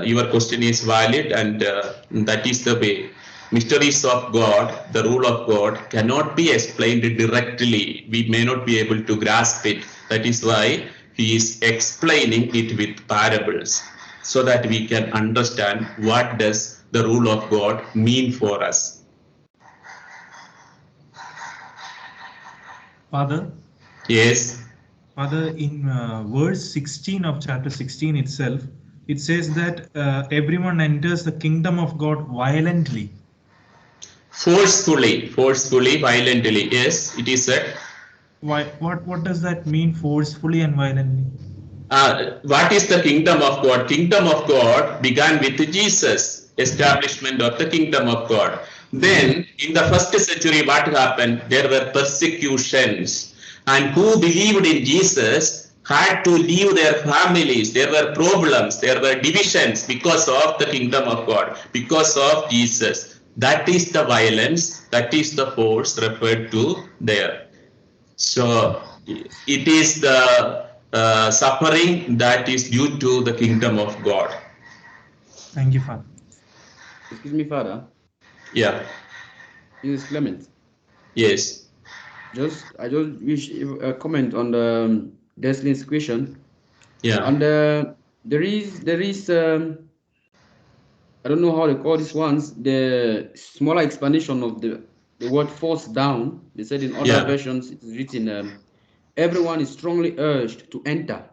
your question is valid, and that is the way. Mysteries of God, the rule of God, cannot be explained directly. We may not be able to grasp it. That is why he is explaining it with parables, so that we can understand what does the rule of God mean for us. Father? Yes. Father, in verse 16 of chapter 16 itself, it says that everyone enters the kingdom of God violently. Forcefully, violently. Yes, it is said. Why? What does that mean, forcefully and violently? What is the kingdom of God? Kingdom of God began with Jesus, establishment of the kingdom of God. Then in the first century, what happened? There were persecutions, and who believed in Jesus had to leave their families. There were problems, there were divisions because of the kingdom of God, because of Jesus. That is the violence, that is the force referred to there. So it is the suffering that is due to the kingdom of God. Thank you, Father. Excuse me, Father. Yeah. This is Clement. Yes. I just wish a comment on the Deslin's question. Yeah. And there is I don't know how they call these ones, the smaller explanation of the word force down. They said in other versions it is written, everyone is strongly urged to enter.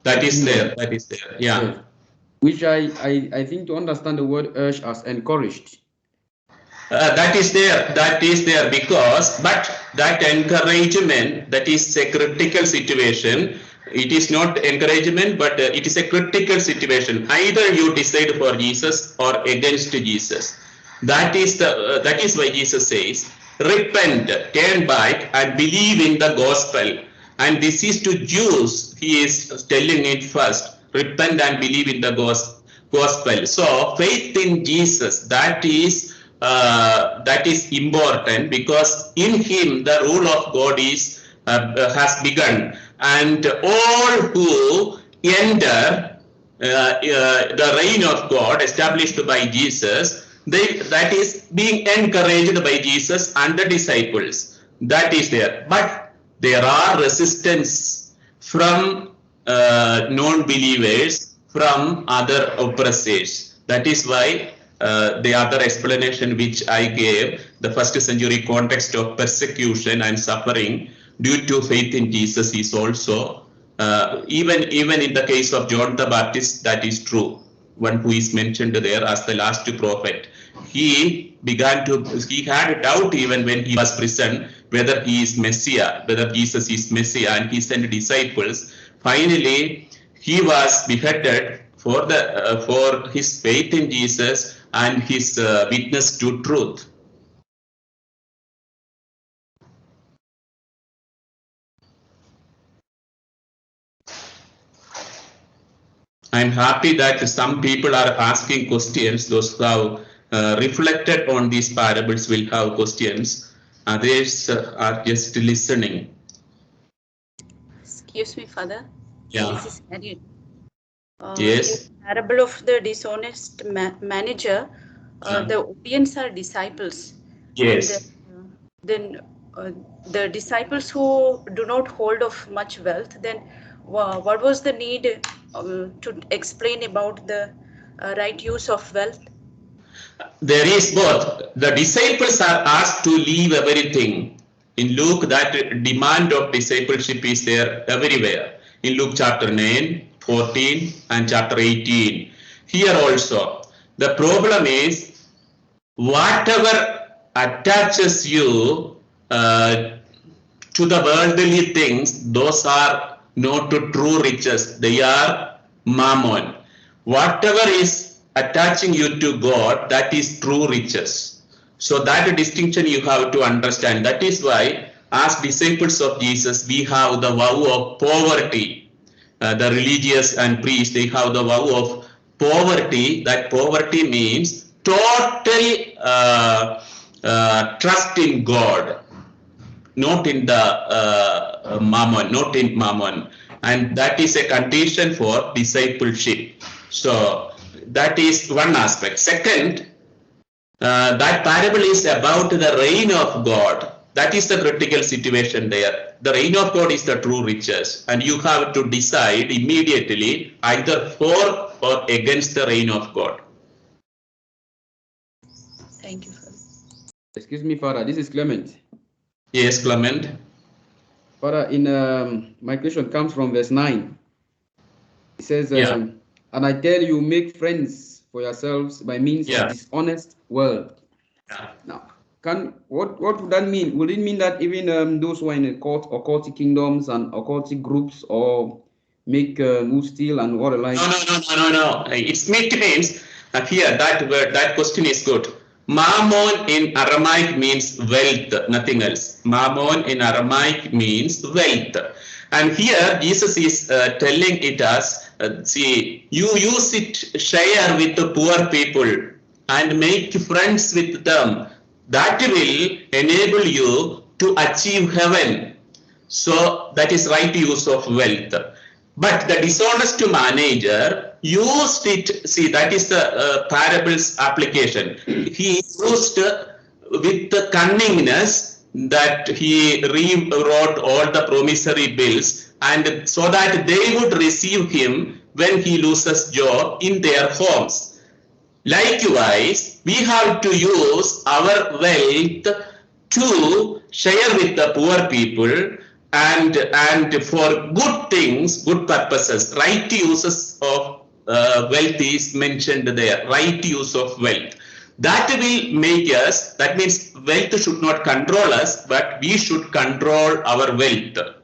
That is there. That is there. Yeah. Yes. Which I think to understand the word urge as encouraged. That is there. That is there because, but that encouragement, that is a critical situation. It is not encouragement, but it is a critical situation. Either you decide for Jesus or against Jesus. That is why Jesus says, repent, turn back, and believe in the gospel. And this is to Jews. He is telling it first. Repent and believe in the gospel. So faith in Jesus, that is important, because in him the rule of God is has begun, and all who enter the reign of God established by Jesus, that is being encouraged by Jesus and the disciples. That is there, but there are resistance from non-believers from other oppressors. That is why the other explanation which I gave, the first century context of persecution and suffering due to faith in Jesus is also, even in the case of John the Baptist, that is true. One who is mentioned there as the last prophet. He had a doubt even when he was prison whether he is Messiah, whether Jesus is Messiah, and he sent disciples. Finally, he was beheaded for his faith in Jesus and his witness to truth. I'm happy that some people are asking questions. Those who have reflected on these parables will have questions. Others are just listening. Excuse me, Father. Yeah. This is Harriet. Yes. In the parable of the dishonest manager, the audience are disciples. Yes. And, then the disciples who do not hold of much wealth, then what was the need to explain about the right use of wealth? There is both. The disciples are asked to leave everything. In Luke, that demand of discipleship is there everywhere. In Luke chapter 9, 14 and chapter 18. Here also, the problem is whatever attaches you to the worldly things, those are not true riches. They are mammon. Whatever is attaching you to God, that is true riches. So that distinction you have to understand. That is why, as disciples of Jesus, we have the vow of poverty. The religious and priests, they have the vow of poverty. That poverty means total trust in God, not in the mammon, not in mammon. And that is a condition for discipleship. So that is one aspect. Second, that parable is about the reign of God. That is the critical situation there. The reign of God is the true riches, and you have to decide immediately either for or against the reign of God. Thank you, Father. Excuse me, Father. This is Clement. Yes, Clement. Father, in my question comes from verse 9. It says, and I tell you, make friends for yourselves by means of dishonest world. Now, what would that mean? Would it mean that even those who are in occultic kingdoms and occultic groups, or make who steal and what alike? No. It means here that word, that question is good. Mammon in Aramaic means wealth, nothing else. Mammon in Aramaic means wealth. And here Jesus is telling it as, see, you use it, share with the poor people and make friends with them. That will enable you to achieve heaven. So that is right use of wealth. But the dishonest manager used it, see, that is the parable's application. He used with the cunningness that he rewrote all the promissory bills, and so that they would receive him when he loses job in their homes. Likewise, we have to use our wealth to share with the poor people and for good things, good purposes. Right uses of wealth is mentioned there. Right use of wealth. That will make us, that means wealth should not control us, but we should control our wealth.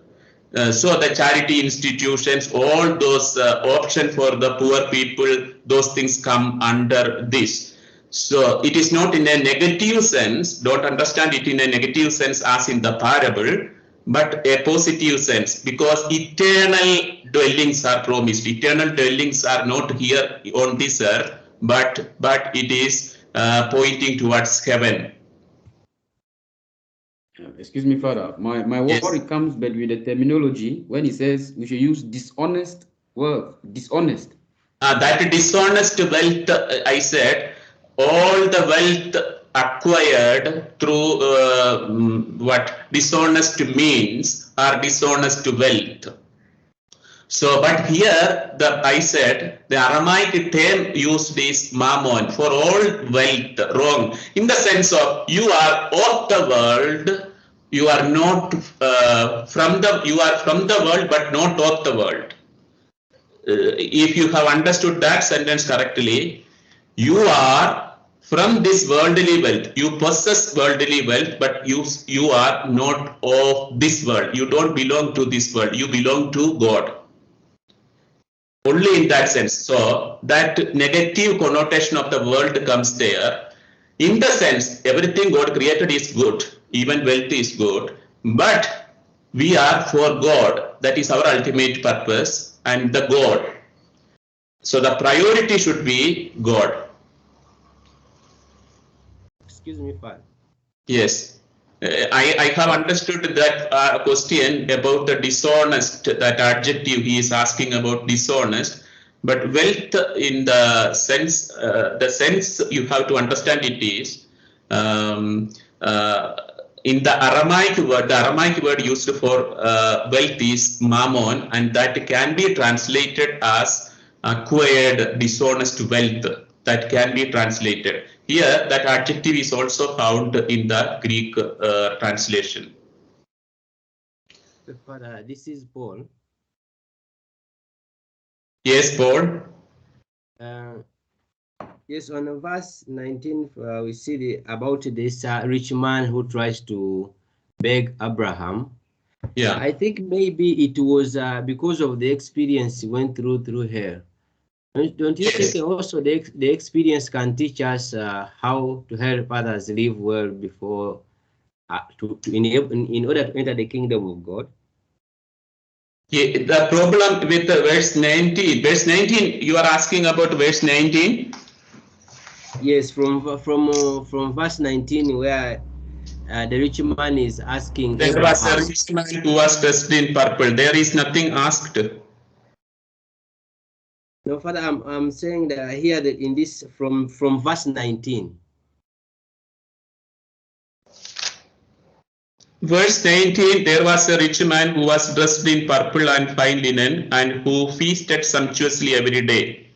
So the charity institutions, all those option for the poor people, those things come under this. So it is not in a negative sense, don't understand it in a negative sense as in the parable, but a positive sense, because eternal dwellings are promised. Eternal dwellings are not here on this earth, but it is pointing towards heaven. Excuse me, Father. My worry comes back with the terminology when he says we should use dishonest wealth. Dishonest. That dishonest wealth, I said, all the wealth acquired through what dishonest means are dishonest wealth. So, but here I said the Aramaic term used is mammon for all wealth, wrong, in the sense of you are of the world, you are not you are from the world but not of the world. If you have understood that sentence correctly, you are from this worldly wealth, you possess worldly wealth, but you are not of this world, you don't belong to this world, you belong to God. Only in that sense. So that negative connotation of the world comes there. In the sense, everything God created is good, even wealth is good, but we are for God. That is our ultimate purpose and the God. So the priority should be God. Excuse me, Father. Yes. I have understood that question about the dishonest, that adjective he is asking about dishonest, but wealth in the sense you have to understand it is in the Aramaic word used for wealth is mammon, and that can be translated as acquired dishonest wealth. That can be translated. Here, that adjective is also found in the Greek translation. Father, this is Paul. Yes, Paul. Yes, on verse 19, we see about this rich man who tries to beg Abraham. Yeah. I think maybe it was because of the experience he went through here. Don't you think also the experience can teach us how to help others live well before in order to enter the kingdom of God? Yeah, the problem with verse 19. Verse 19, you are asking about verse 19? Yes, from verse 19 where the rich man is asking there Abraham. was a rich man who was dressed in purple. There is nothing asked. No, Father, I'm saying that here that in this from verse 19. Verse 19, there was a rich man who was dressed in purple and fine linen and who feasted sumptuously every day.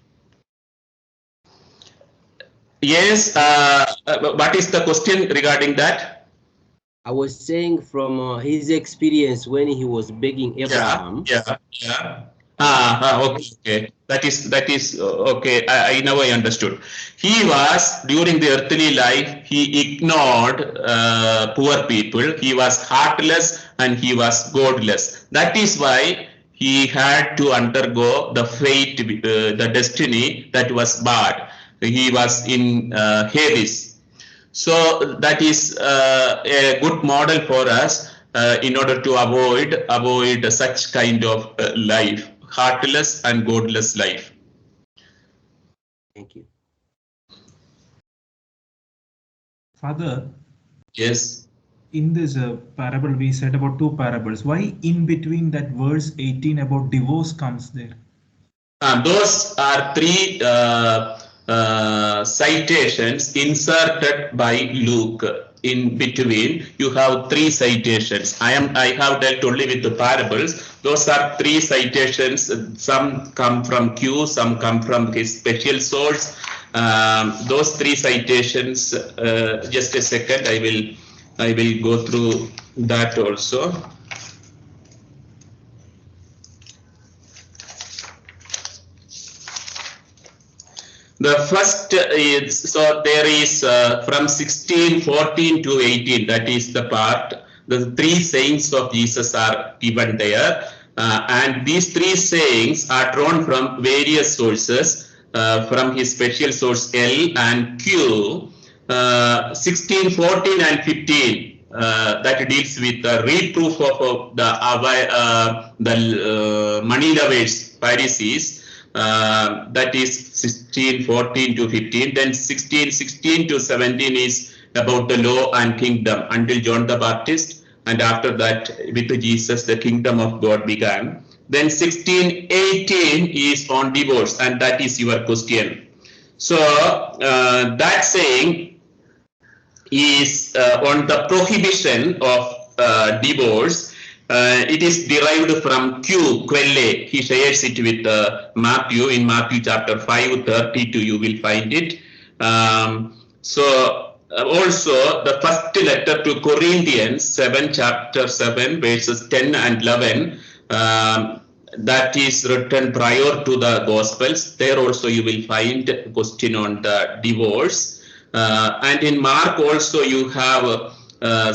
Yes, what is the question regarding that? I was saying from his experience when he was begging Abraham. Yeah. Okay. That is okay. Now I understood. He was during the earthly life. He ignored poor people. He was heartless and he was godless. That is why he had to undergo the fate, the destiny that was bad. He was in Hades. So that is a good model for us in order to avoid such kind of life, heartless and godless life. Thank you. Father. Yes. In this parable, we said about two parables. Why in between that verse 18 about divorce comes there? Those are three citations inserted by Luke. In between, you have three citations. I have dealt only with the parables. Those are three citations. Some come from Q, some come from his special source. Those three citations. Just a second. I will go through that also. The first is, so there is from 16:14 to 18, that is the part. The three sayings of Jesus are given there. And these three sayings are drawn from various sources, from his special source L and Q. 16, 14 and 15, that deals with the reproof of the money lovers, Pharisees. That is 16, 14 to 15. Then 16 to 17 is about the law and kingdom until John the Baptist. And after that, with Jesus, the kingdom of God began. Then 16, 18 is on divorce, and that is your question. So that saying is on the prohibition of divorce. It is derived from quelle. He shares it with Matthew. In Matthew chapter 5:32, you will find it. Also, the first letter to Corinthians, chapter 7, verses 10 and 11, that is written prior to the Gospels. There also you will find a question on the divorce. And in Mark also you have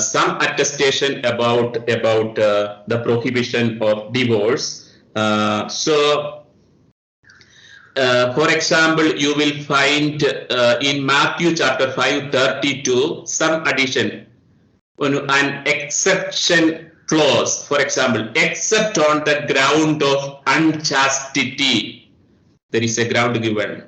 some attestation about the prohibition of divorce. For example, you will find in Matthew chapter 5:32 some addition, an exception clause. For example, except on the ground of unchastity. There is a ground given.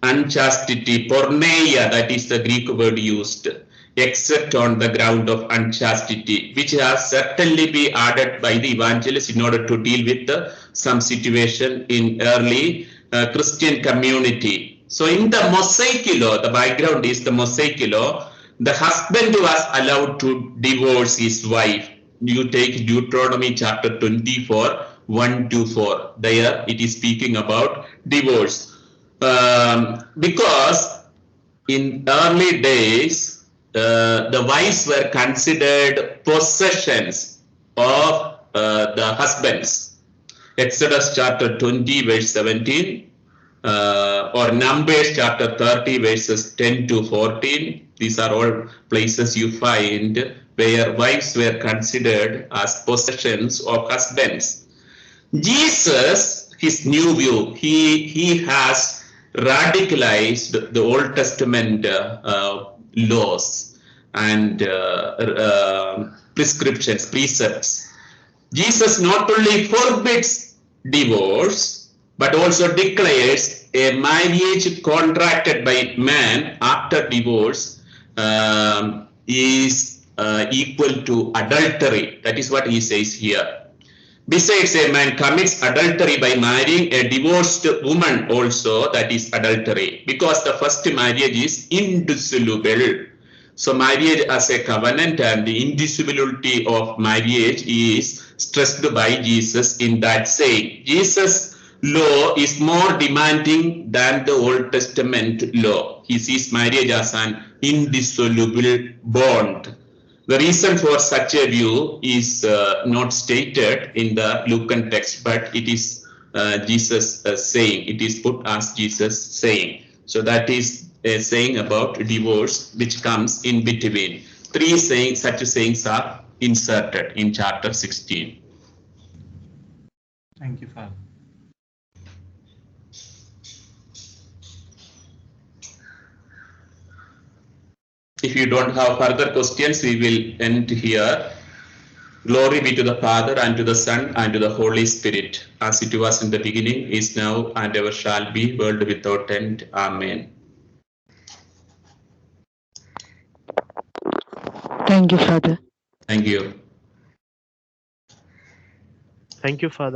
Unchastity, porneia, that is the Greek word used. Except on the ground of unchastity, which has certainly been added by the evangelists in order to deal with some situation in early Christian community. So in the Mosaic law, the background is the Mosaic law, the husband was allowed to divorce his wife. You take Deuteronomy chapter 24, 1-4. There it is speaking about divorce. Because in early days, the wives were considered possessions of the husbands. Exodus chapter 20 verse 17 or Numbers chapter 30 verses 10-14. These are all places you find where wives were considered as possessions of husbands. Jesus, his new view, he has radicalized the Old Testament laws and prescriptions, precepts. Jesus not only forbids divorce, but also declares a marriage contracted by man after divorce is equal to adultery. That is what he says here. Besides, a man commits adultery by marrying a divorced woman also, that is adultery, because the first marriage is indissoluble. So marriage as a covenant and the indissolubility of marriage is stressed by Jesus in that saying. Jesus' law is more demanding than the Old Testament law. He sees marriage as an indissoluble bond. The reason for such a view is not stated in the Lucan text, but it is Jesus saying. It is put as Jesus saying. So that is a saying about divorce which comes in between. Three sayings, such sayings are inserted in chapter 16. Thank you, Father. If you don't have further questions, we will end here. Glory be to the Father, and to the Son, and to the Holy Spirit, as it was in the beginning, is now, and ever shall be, world without end. Amen. Thank you, Father. Thank you. Thank you, Father.